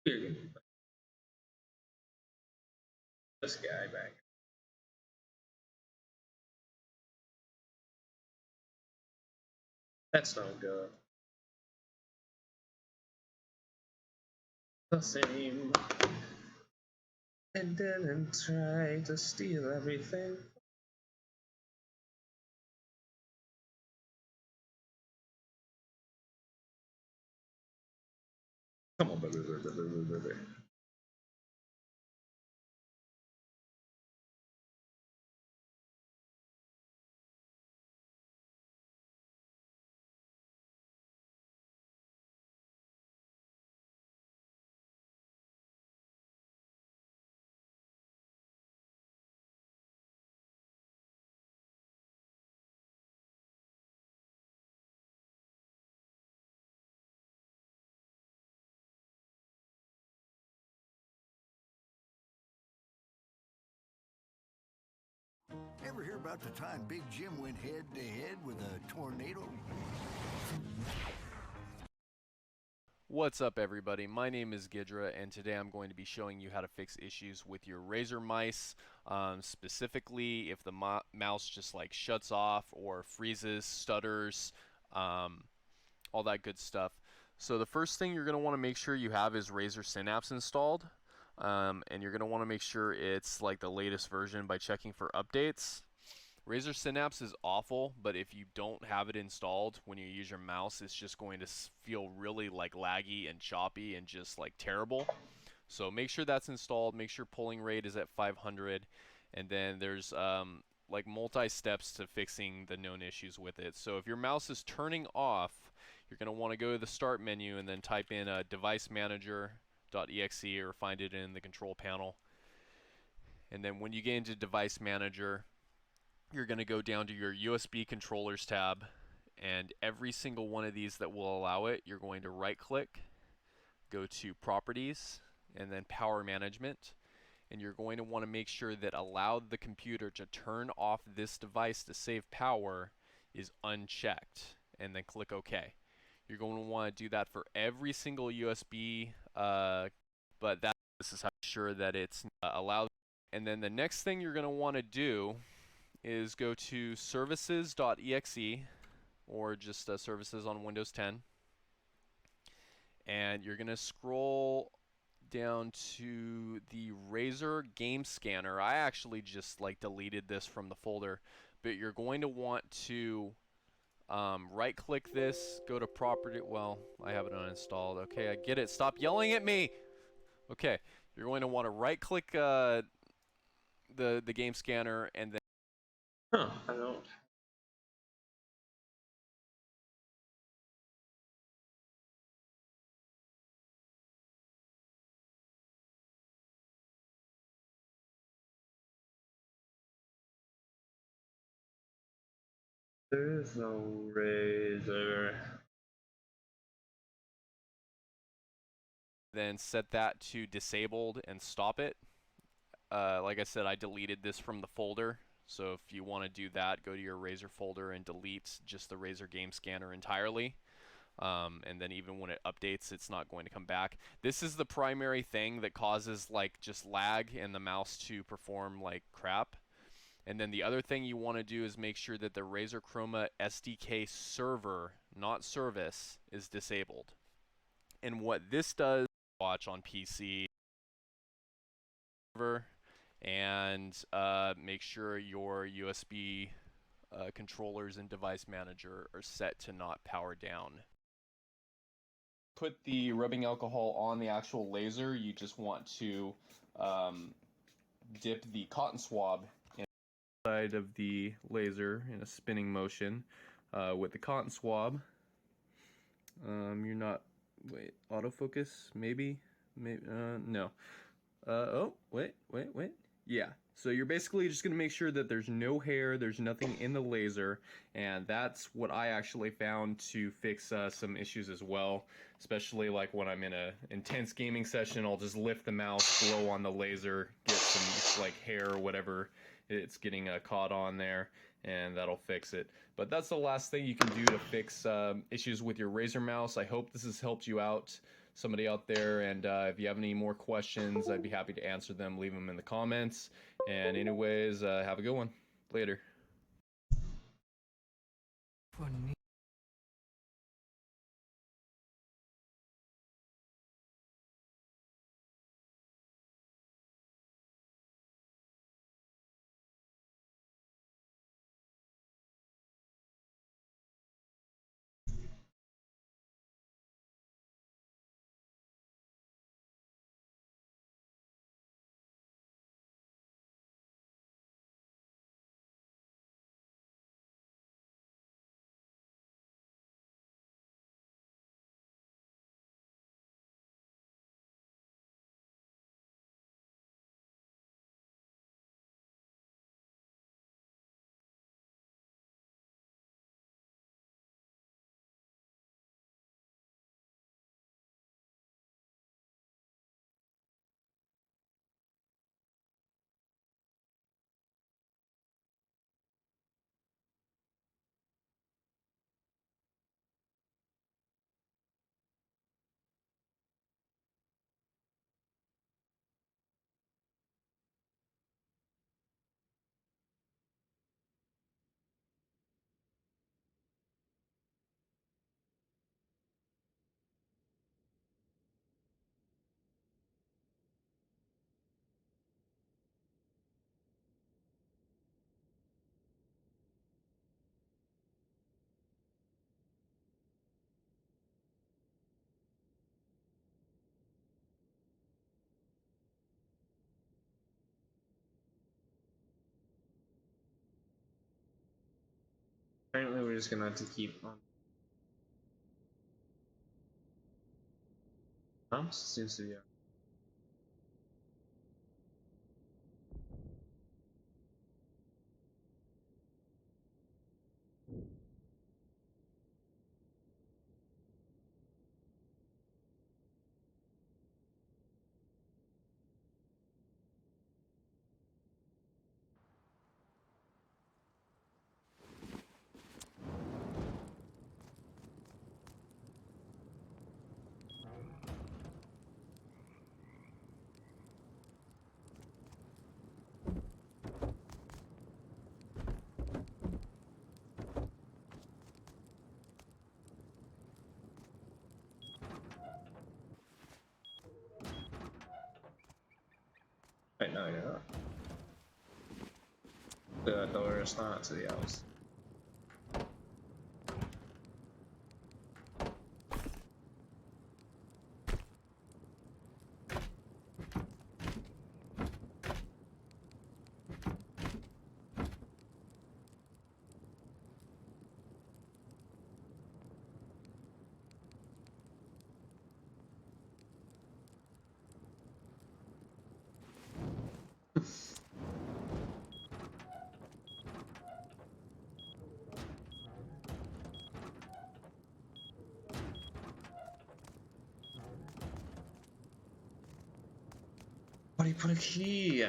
We're gonna be this guy back. That's not good. The same. And didn't try to steal everything. Come on, baby. Ever hear about the time Big Jim went head-to-head with a tornado? What's up, everybody? My name is Gidra, and today I'm going to be showing you how to fix issues with your Razer mice, specifically if the mouse just like shuts off or freezes, stutters, all that good stuff. So the first thing you're going to want to make sure you have is Razer Synapse installed, and you're going to want to make sure it's like the latest version by checking for updates. Razer Synapse is awful, but if you don't have it installed when you use your mouse, it's just going to feel really like laggy and choppy and just like terrible. So make sure that's installed, make sure polling rate is at 500, and then there's like multi-steps to fixing the known issues with it. So if your mouse is turning off, you're going to want to go to the start menu and then type in device manager.exe or find it in the control panel. And then when you get into device manager, you're going to go down to your USB controllers tab, and every single one of these that will allow it, you're going to right click, go to properties, and then power management, and you're going to want to make sure that allow the computer to turn off this device to save power is unchecked, and then click OK. You're going to want to do that for every single USB, but this is how to ensure that it's allowed. And then the next thing you're going to want to do is go to services.exe, or just services on Windows 10, and you're going to scroll down to the Razer Game Scanner. I actually just like deleted this from the folder, but you're going to want to right click this, go to property. Well, I have it uninstalled. Okay, I get it. Stop yelling at me. Okay, you're going to want to right click the game scanner, and then I don't. There's no Razer. Then set that to disabled and stop it. Like I said, I deleted this from the folder, so if you want to do that, go to your Razer folder and delete just the Razer Game Scanner entirely. And then even when it updates, it's not going to come back. This is the primary thing that causes like just lag and the mouse to perform like crap. And then the other thing you want to do is make sure that the Razer Chroma SDK server, not service, is disabled. And what this does, watch on PC and make sure your USB controllers and device manager are set to not power down. Put the rubbing alcohol on the actual laser. You just want to dip the cotton swab inside of the laser in a spinning motion with the cotton swab. You're not, wait, autofocus, maybe, no. Oh, wait. Yeah, so you're basically just gonna make sure that there's no hair, there's nothing in the laser, and that's what I actually found to fix some issues as well, especially like when I'm in a intense gaming session. I'll just lift the mouse, blow on the laser, get some like hair or whatever it's getting caught on there, and that'll fix it. But that's the last thing you can do to fix issues with your Razer mouse. I hope this has helped you out, somebody out there, and if you have any more questions, I'd be happy to answer them. Leave them in the comments. And anyways, have a good one. Later. Apparently, we're just gonna have to keep on. Seems to be. Right now, yeah. The door is not to the house. Why do you put a key?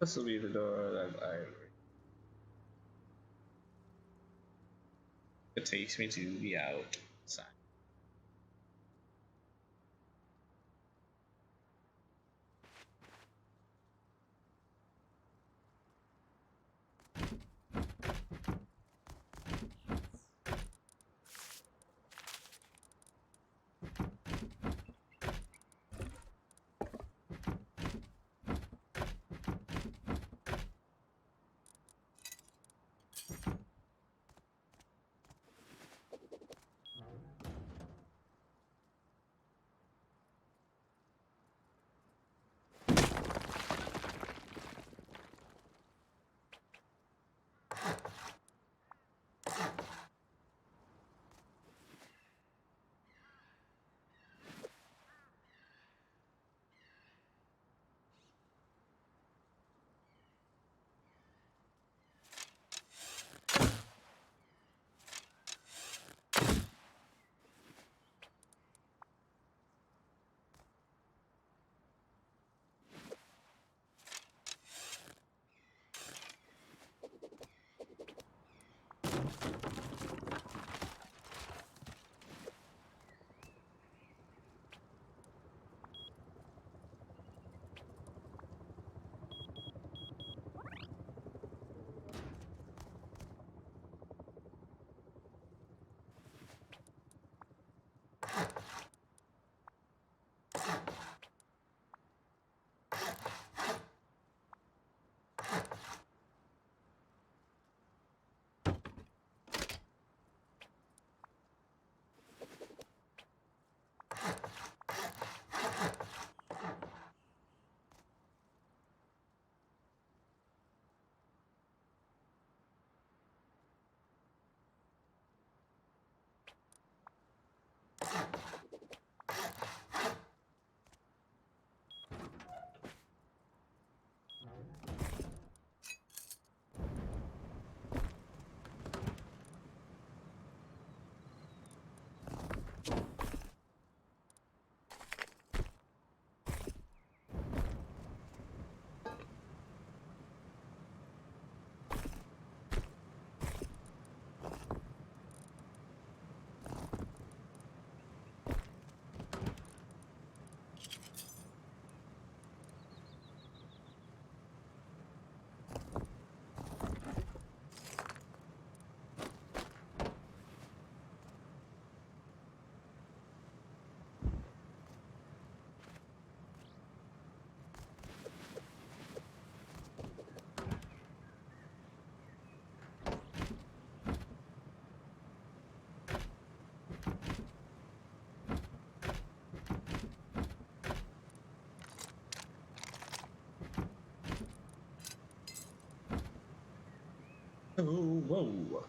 This will be the door that it takes me to the outside. Oh, whoa.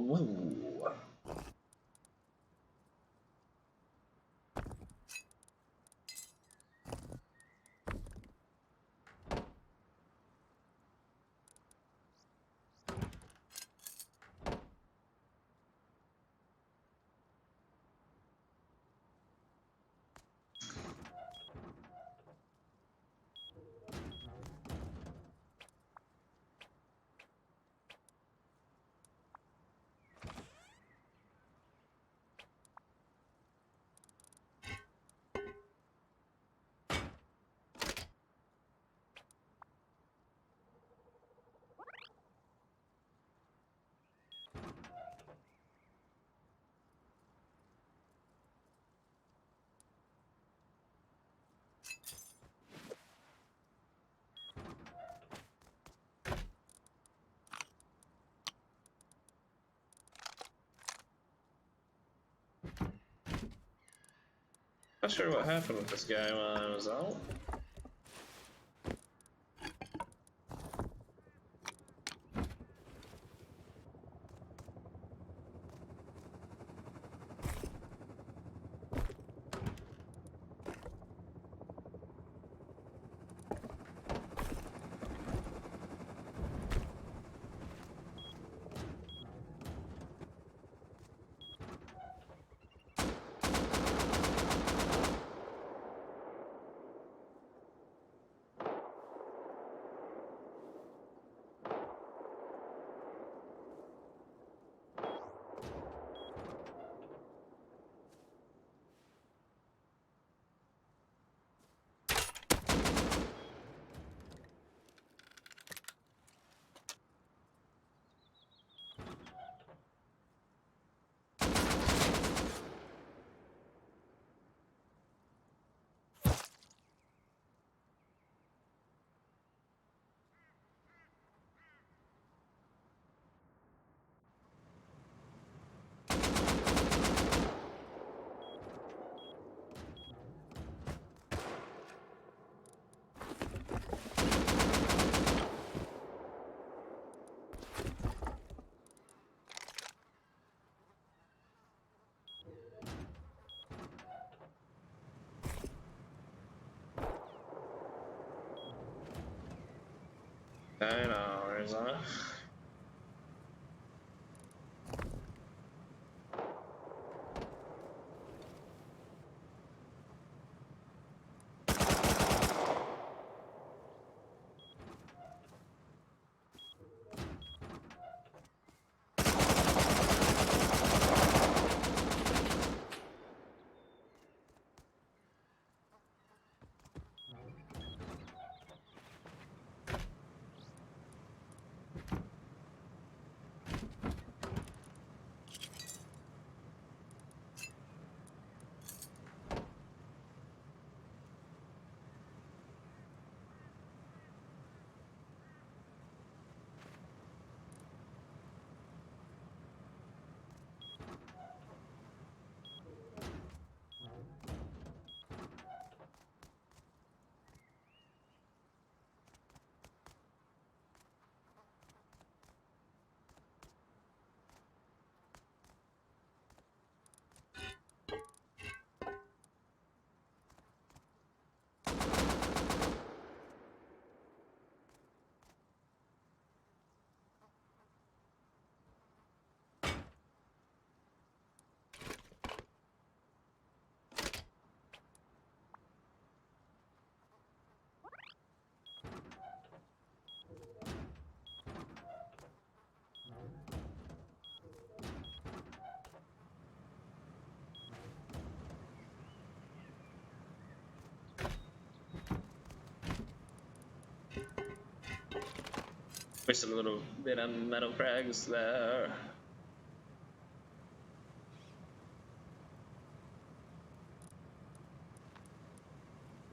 Whoa. Not sure what happened with this guy while I was out. $9, huh? There's a little bit of metal crags there.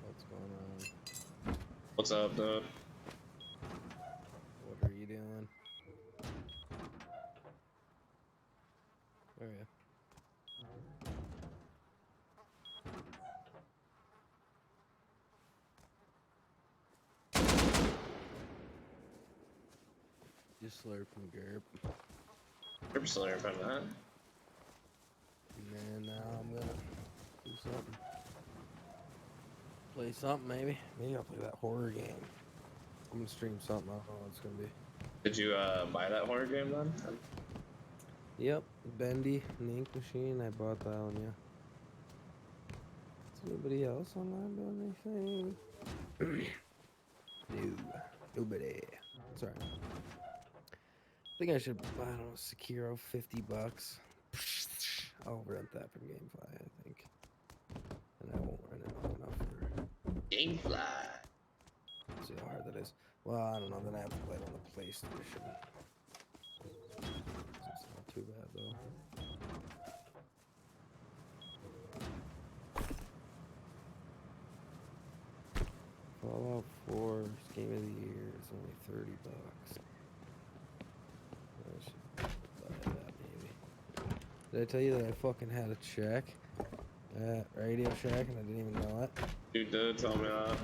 What's going on? What's up, dude? What are you doing? Oh yeah. Just slurping gerp. You're slurping that. Man, now I'm gonna do something. Play something maybe. Maybe I'll play that horror game. I'm gonna stream something. I don't know what it's gonna be. Did you buy that horror game then? Yep, Bendy and the Ink Machine. I bought that one. Yeah. Is anybody else online doing anything? No, nobody. Sorry. I think I should, I don't know, Sekiro, $50. I'll rent that from GameFly, I think. And I won't rent it enough for GameFly. See how hard that is. Well, I don't know, then I have to play it on the PlayStation. It's not too bad though. $30. I should buy that maybe. Did I tell you that I fucking had a check at Radio Shack and I didn't even know it? You did tell me that.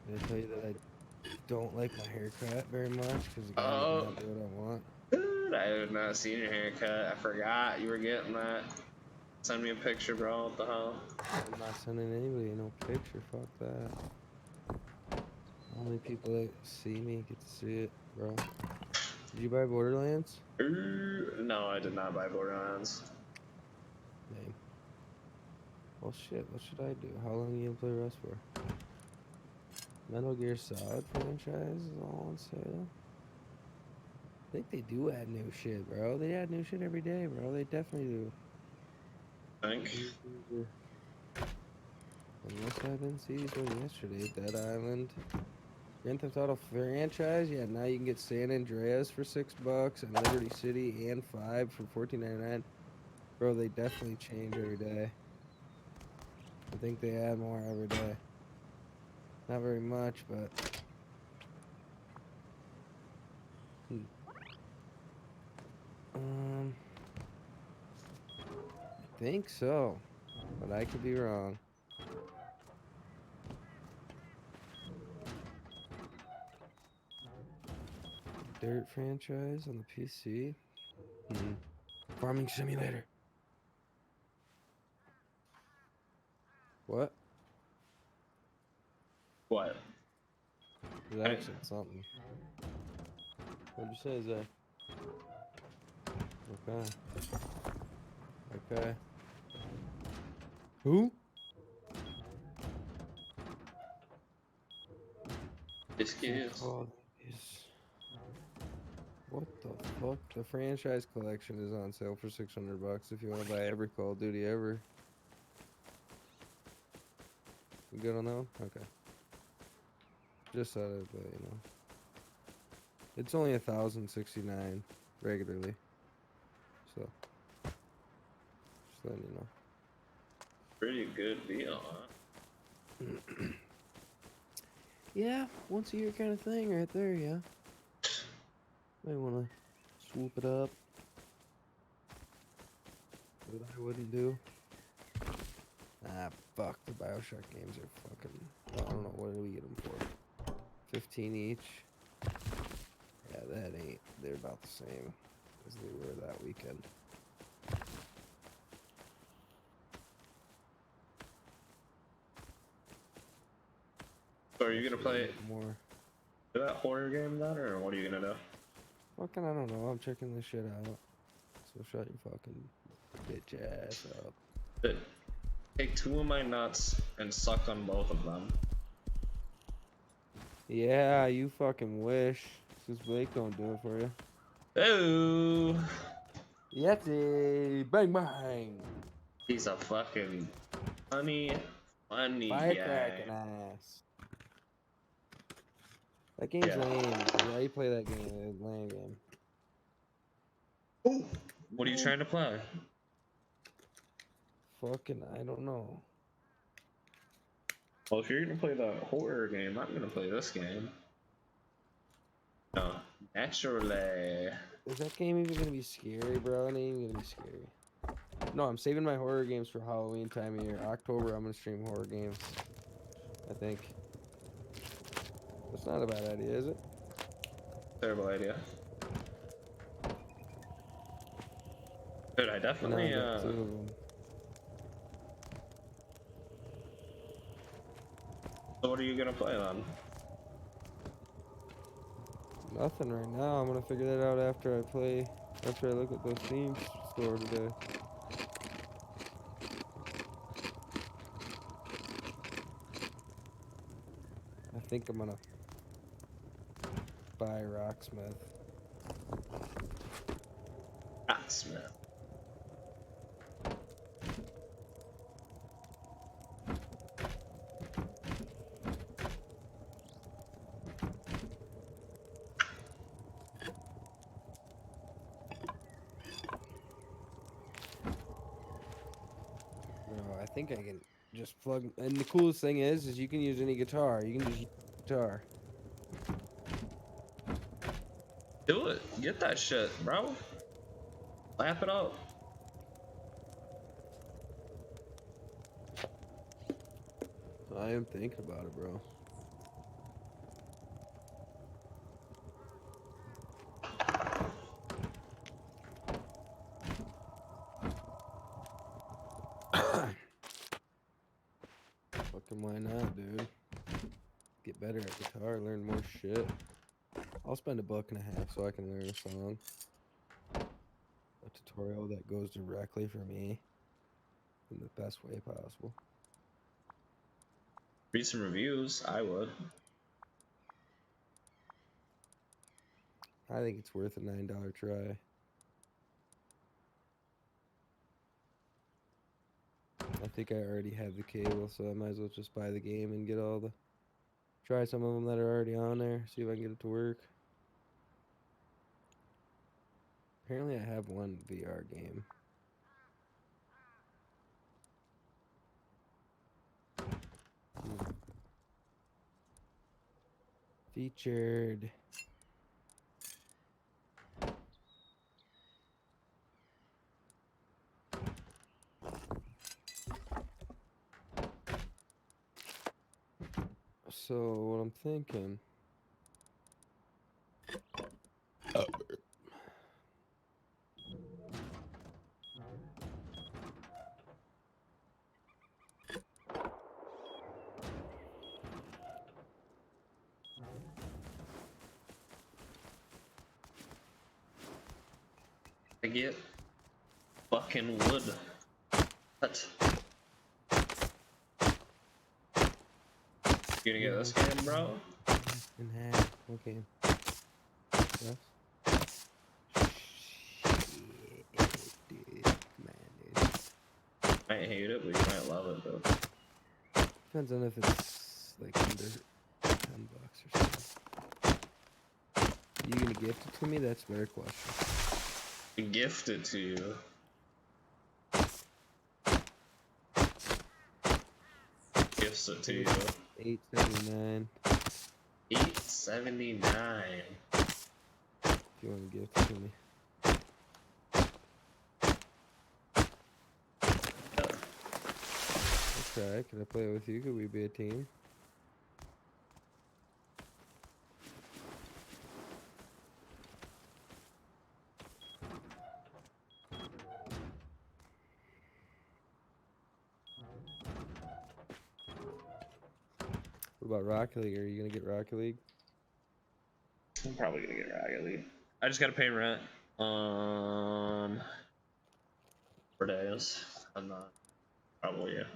Did I tell you that I don't like my haircut very much because the guy did not do what I want? Dude, I have not seen your haircut. I forgot you were getting that. Send me a picture, bro. What the hell? I'm not sending anybody no picture. Fuck that. Only people that see me get to see it, bro. Did you buy Borderlands? No, I did not buy Borderlands. Name. Well, shit. What should I do? How long are you gonna play Rust for? Metal Gear Solid franchise is all on sale. I think they do add new shit, bro. They add new shit every day, bro. They definitely do. Think. Unless I didn't see these one yesterday. Dead Island. Grand Theft Auto franchise? Yeah, now you can get San Andreas for $6 and Liberty City and 5 for $14.99. Bro, they definitely change every day. I think they add more every day. Not very much, but... I think so, but I could be wrong. Dirt franchise on the PC? Farming Simulator. What? What? That said something. What'd you say, Zay? Okay. Okay. Who? This kid is. What the fuck? The franchise collection is on sale for $600 if you want to buy every Call of Duty ever. You good on that one? Okay. Just thought I'd let you know. It's only $1,069 regularly. So, just letting you know. Pretty good deal, huh? Yeah, once a year kind of thing right there, yeah. Might want to swoop it up. What I wouldn't do. Ah, fuck. The Bioshock games are fucking... I don't know. What do we get them for? 15 each? Yeah, that ain't... They're about the same as they were that weekend. So are you gonna play more that horror game then, or what are you gonna do? Fucking, I don't know. I'm checking this shit out. So shut your fucking bitch ass up. But take 2 of my nuts and suck on both of them. Yeah, you fucking wish. Since Blake don't do it for you. Oh. Yeti, bang bang. He's a fucking funny guy. Firecracking ass. That game's lame. Why you play that game? It's a lame game. What are you trying to play? Fucking, I don't know. Well, if you're gonna play the horror game, I'm gonna play this game. No, naturally. Is that game even gonna be scary, bro? It ain't even gonna be scary. No, I'm saving my horror games for Halloween time of year. October, I'm gonna stream horror games. I think. That's not a bad idea, is it? Terrible idea. Dude, I definitely, No, I got 2 of them. So what are you gonna play then? Nothing right now. I'm gonna figure that out after I look at the Steam store today. I think I'm gonna buy Rocksmith. Rocksmith. No, I think I can just plug. And the coolest thing is you can use any guitar. You can just use guitar. Do it. Get that shit, bro. Lap it up. I am thinking about it, bro. Fucking why not, dude? Get better at guitar, learn more shit. I'll spend $1.50 so I can learn a song. A tutorial that goes directly for me in the best way possible. Read some reviews. I would. I think it's worth a $9 try. I think I already have the cable, so I might as well just buy the game and get all the... Try some of them that are already on there, see if I can get it to work. Apparently I have one VR game. Featured. So what I'm thinking. I get fucking wood. What? You gonna get this game, bro? In half. Okay. Yes. Shit, dude. Come on, dude. Might hate it, but you might love it, though. Depends on if it's like under $10 or something. You gonna gift it to me? That's a better question. Gift it to you. Gifts it to you. $8.79. $8.79. If you want to gift it to me. Okay, can I play with you? Could we be a team? What about Rocket League? Are you gonna get Rocket League? I'm probably gonna get Rocket League. I just gotta pay rent on 4 days. I'm not. Probably, yeah.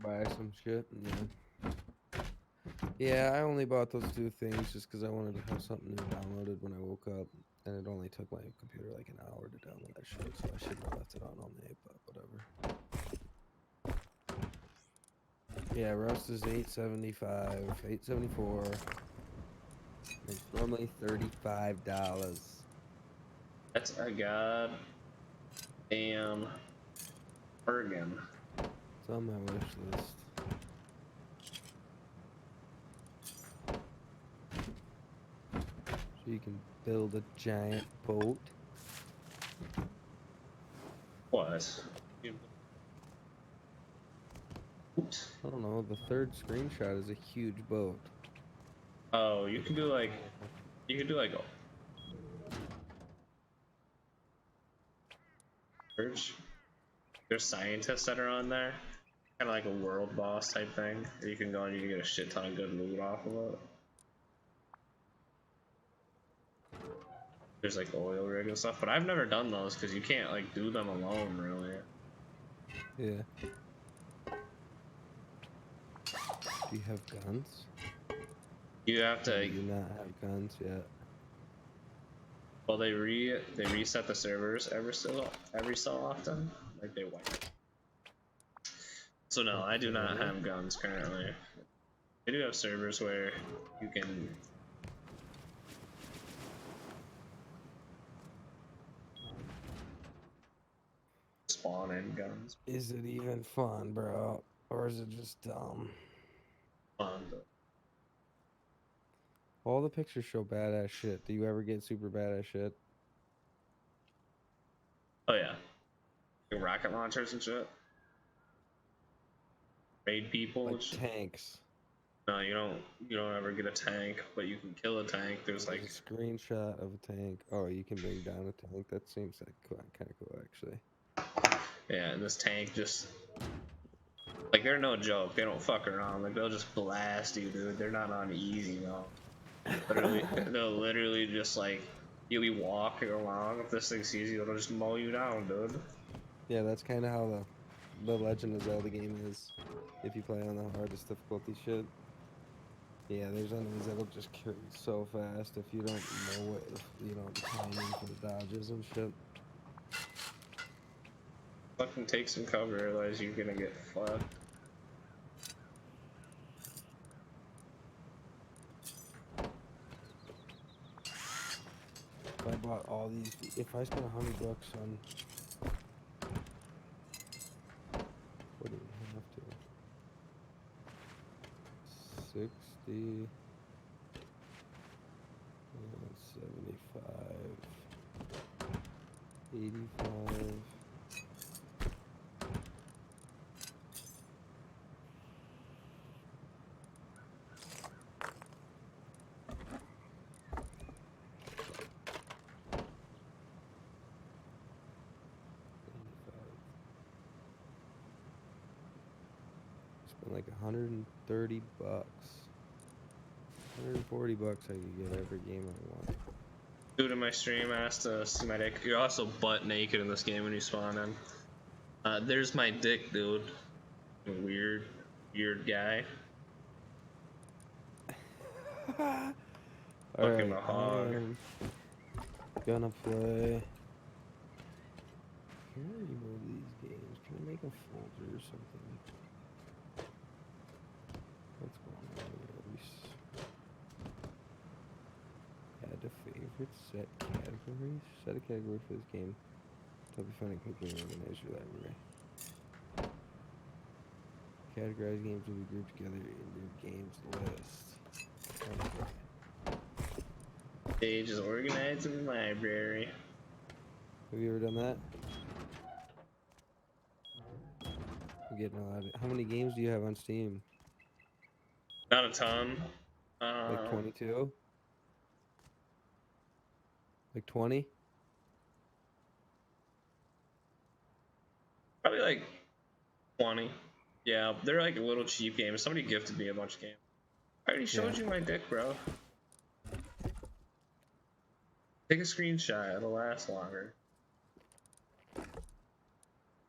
Buy some shit. Yeah. Yeah, I only bought those 2 things just because I wanted to have something new downloaded when I woke up, and it only took my computer like an hour to download that shit, so I shouldn't have left it on all night, but whatever. Yeah, Rust is $8.75, $8.74. It's normally $35. That's a god damn bargain. It's on my wish list. So you can build a giant boat. What? I don't know, the third screenshot is a huge boat. Oh, you can do like search. There's scientists that are on there, kind of like a world boss type thing. Or you can go and you can get a shit ton of good loot off of it. There's like oil rig and stuff, but I've never done those because you can't like do them alone, really. Yeah. Do you have guns? You have to. I do not have guns yet. Well, they reset the servers every so often, like they wipe. So no, I do not have guns currently. They do have servers where you can. spawn-in guns. Is it even fun, bro? Or is it just dumb? Fun. All the pictures show badass shit. Do you ever get super badass shit? Oh yeah. Like rocket launchers and shit. Raid people Like and shit. tanks. No, you don't ever get a tank, but you can kill a tank. There's like a screenshot of a tank. Oh, you can bring down a tank. That seems like kind of cool, actually. yeah, and this tank just like they're no joke. They don't fuck around. Like they'll just blast you, dude. They're not on easy, no. Literally, they'll literally just like you'll be walking along. If this thing sees you, it'll just mow you down, dude. Yeah, that's kind of how the Legend of Zelda game is. If you play on the hardest difficulty shit. Yeah, there's enemies that'll just kill you so fast if you don't know what, if you don't time in for the dodges and shit. Fucking take some cover, otherwise you're gonna get fucked. If I bought all these, if I spent $100 on, wouldn't even have to. 60, 75, 85. Spend like $130. $140 I could get every game I want. Dude in my stream asked to see my dick. You're also butt naked in this game when you spawn in. There's my dick, dude. Weird guy. Fucking a hog. Gonna play. Can I remove these games? Can I make a folder or something? What's going on here? Add a favorite, set categories. Set a category for this game. Type of fun and quickly organize your library. Categorize games will be grouped together in your games list. Okay. Stage is organized in the library. Have you ever done that? I'm getting a lot of. How many games do you have on Steam? Not a ton. Like 22? Like 20? Probably like 20. Yeah, they're like little cheap games. Somebody gifted me a bunch of games. I already showed you my dick, bro. Take a screenshot, it'll last longer.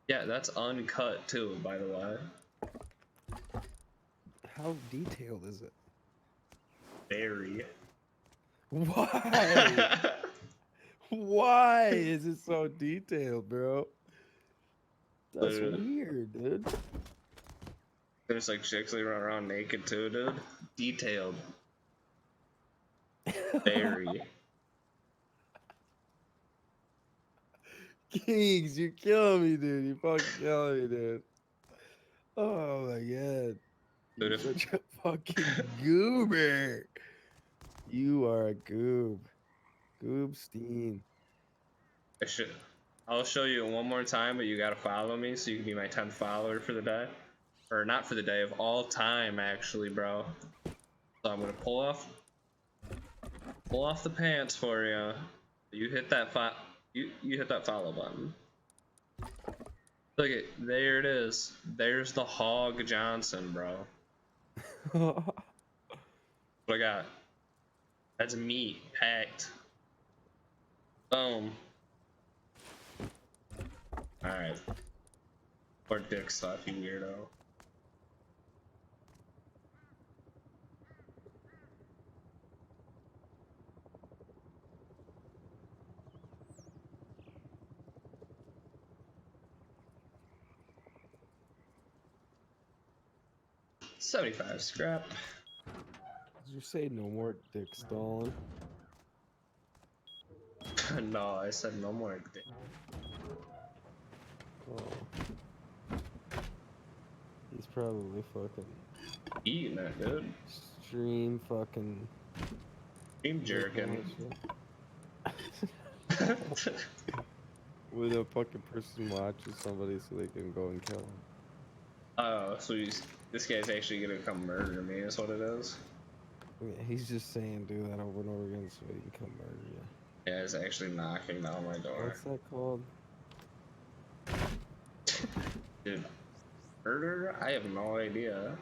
Yeah, that's uncut too, by the way. How detailed is it? Very. Why? Why is it so detailed, bro? That's weird, dude. There's like chicks that run around naked too, dude. Detailed. Very. Kings, you're killing me, dude. You're fucking killing me, dude. Oh my god. You're such a fucking goober. You are a goob. Goobstein. I'll show you it one more time, but you gotta follow me so you can be my 10th follower for the day. Or not for the day, of all time, actually, bro. So I'm gonna pull off the pants for you. You hit that you hit that follow button. Look at, there it is. There's the Hog Johnson, bro. What I got? That's meat packed. Boom. Alright. More dick stuff, you weirdo. $75 scrap. Did you say no more dick stalling? No, I said no more dick. Oh. He's probably fucking eating it, dude. Stream fucking. Stream jerking. When a fucking person watches somebody so they can go and kill him. Oh, so this guy's actually gonna come murder me, is what it is? Yeah, he's just saying do that over and over again so he can come murder you. Yeah, he's actually knocking down my door. What's that called? Dude, murder? I have no idea.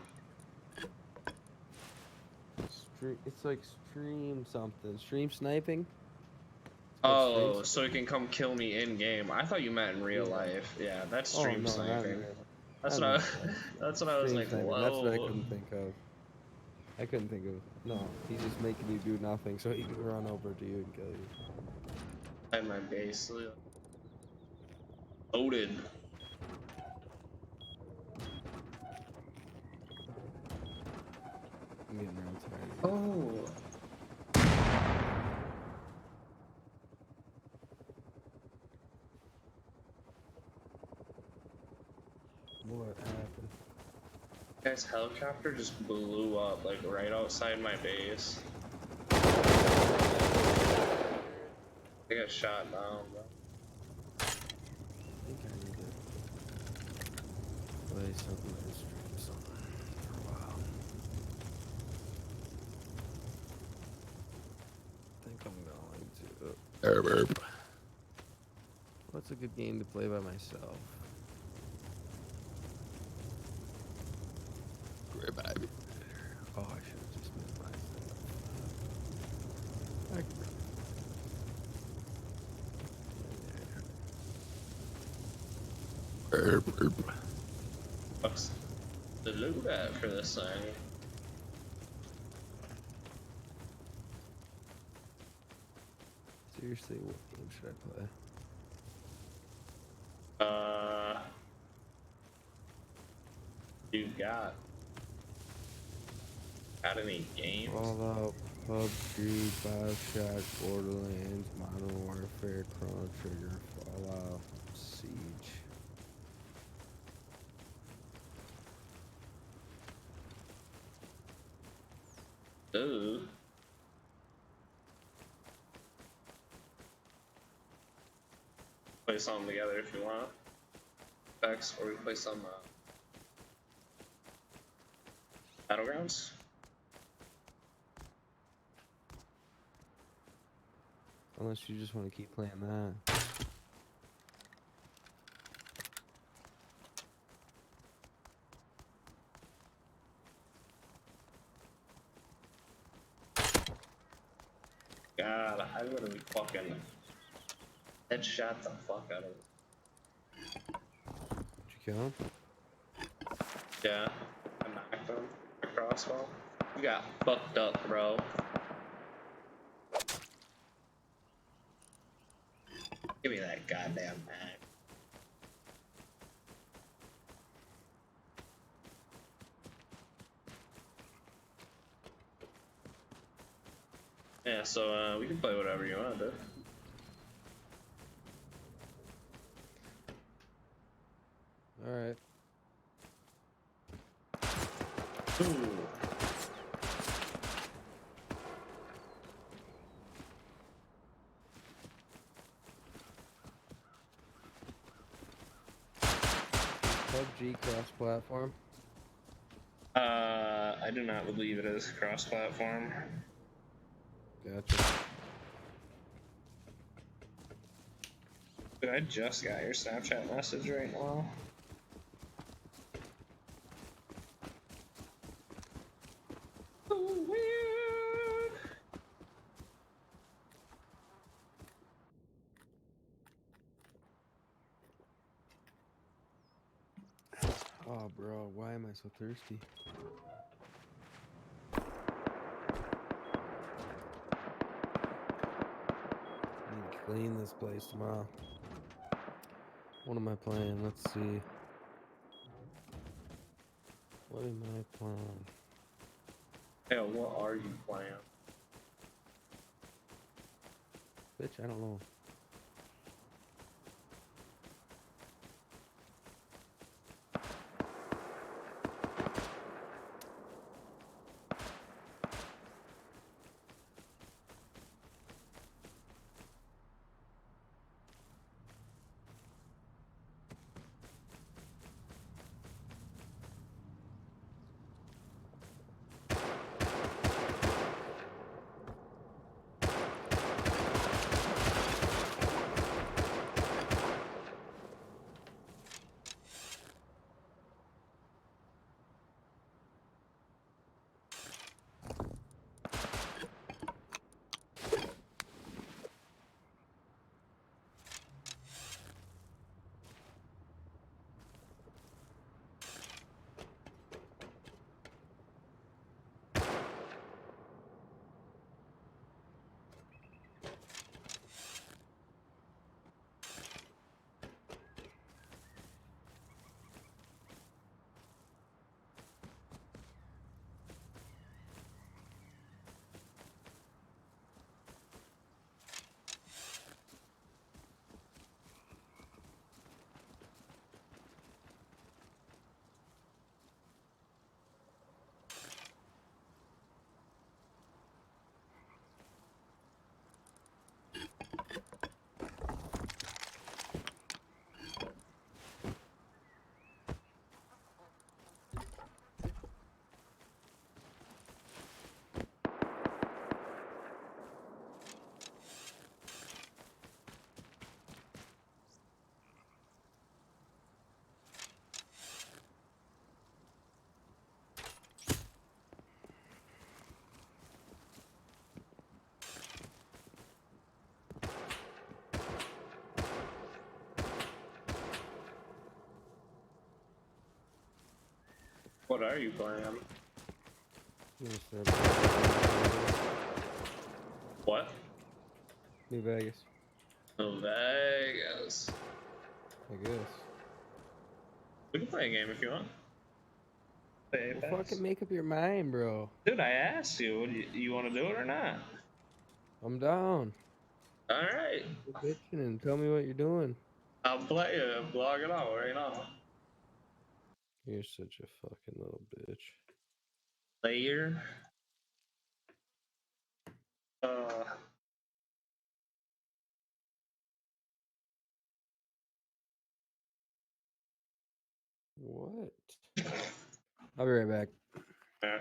It's like stream something. Stream sniping? Oh, so he can come kill me in game. I thought you meant in real life. Yeah, that's stream sniping. That's what that's what I was like, whoa. That's what I couldn't think of. I couldn't think of. No, he's just making you do nothing so he can run over to you and kill you. I had my base loaded. I'm getting real tired. Oh. What happened? Guy's helicopter just blew up like right outside my base. I got shot down, bro. I think I need to play something and stream something for a while. I think I'm going to. What's a good game to play by myself? Baby. Oh, I should have just moved my thing. What's the loadout for this thing? Seriously, what game should I play? You got any games? Fallout, PUBG, Bioshock, Borderlands, Modern Warfare, Chrono Trigger, Fallout, Siege. Ooh. Play something together if you want. Specs, or we play some Battlegrounds. Unless you just want to keep playing that. God, I literally fucking headshot the fuck out of it. Did you kill him? Yeah, I knocked him. A crossbow. You got fucked up, bro. Give me that goddamn mag. Yeah, so we can play whatever you want, dude. Alright. Ooh. PUBG cross-platform? I do not believe it is cross-platform. Gotcha. Dude, I just got your Snapchat message right now. Oh, bro, why am I so thirsty? I need to clean this place tomorrow. What am I playing? Let's see. What am I playing? Hell, what are you playing? Bitch, I don't know. What are you playing? What? New Vegas. New Vegas. I guess. We can play a game if you want. Play Well, Apex. fucking make up your mind, bro. Dude, I asked you. You want to do it or not? I'm down. All right. Quit bitching and tell me what you're doing. I'll play it. Blog it out right now. You're such a fucking little bitch. Player. What? I'll be right back. Yeah.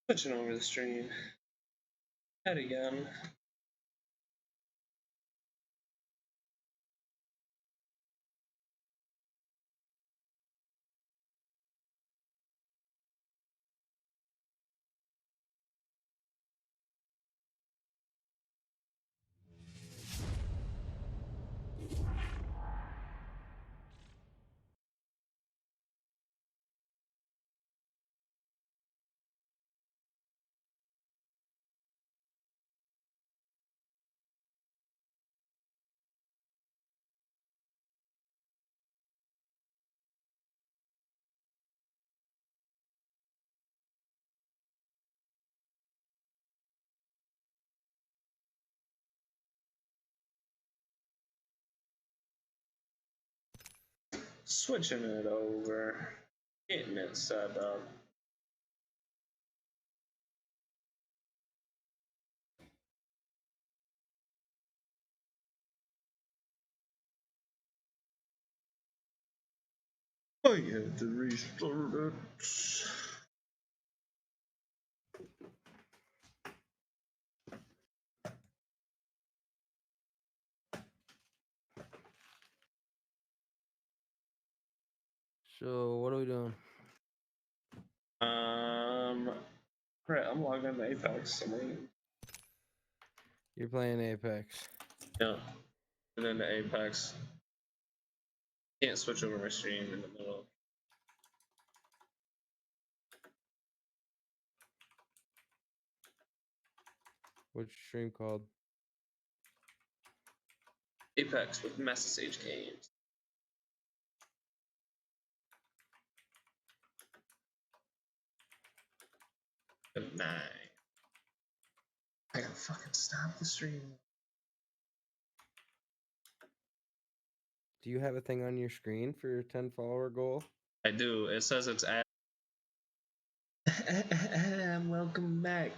Switching over the stream. Head again. Switching it over. Getting it set up. I had to restart it. So, what are we doing? Right, I'm logged into Apex. You're playing Apex. Yeah. And then the Apex. Can't switch over my stream in the middle. What's your stream called? Apex with mastasagegames. Good night. I gotta fucking stop the stream. Do you have a thing on your screen for your 10 follower goal? I do. It says it's at. Welcome back.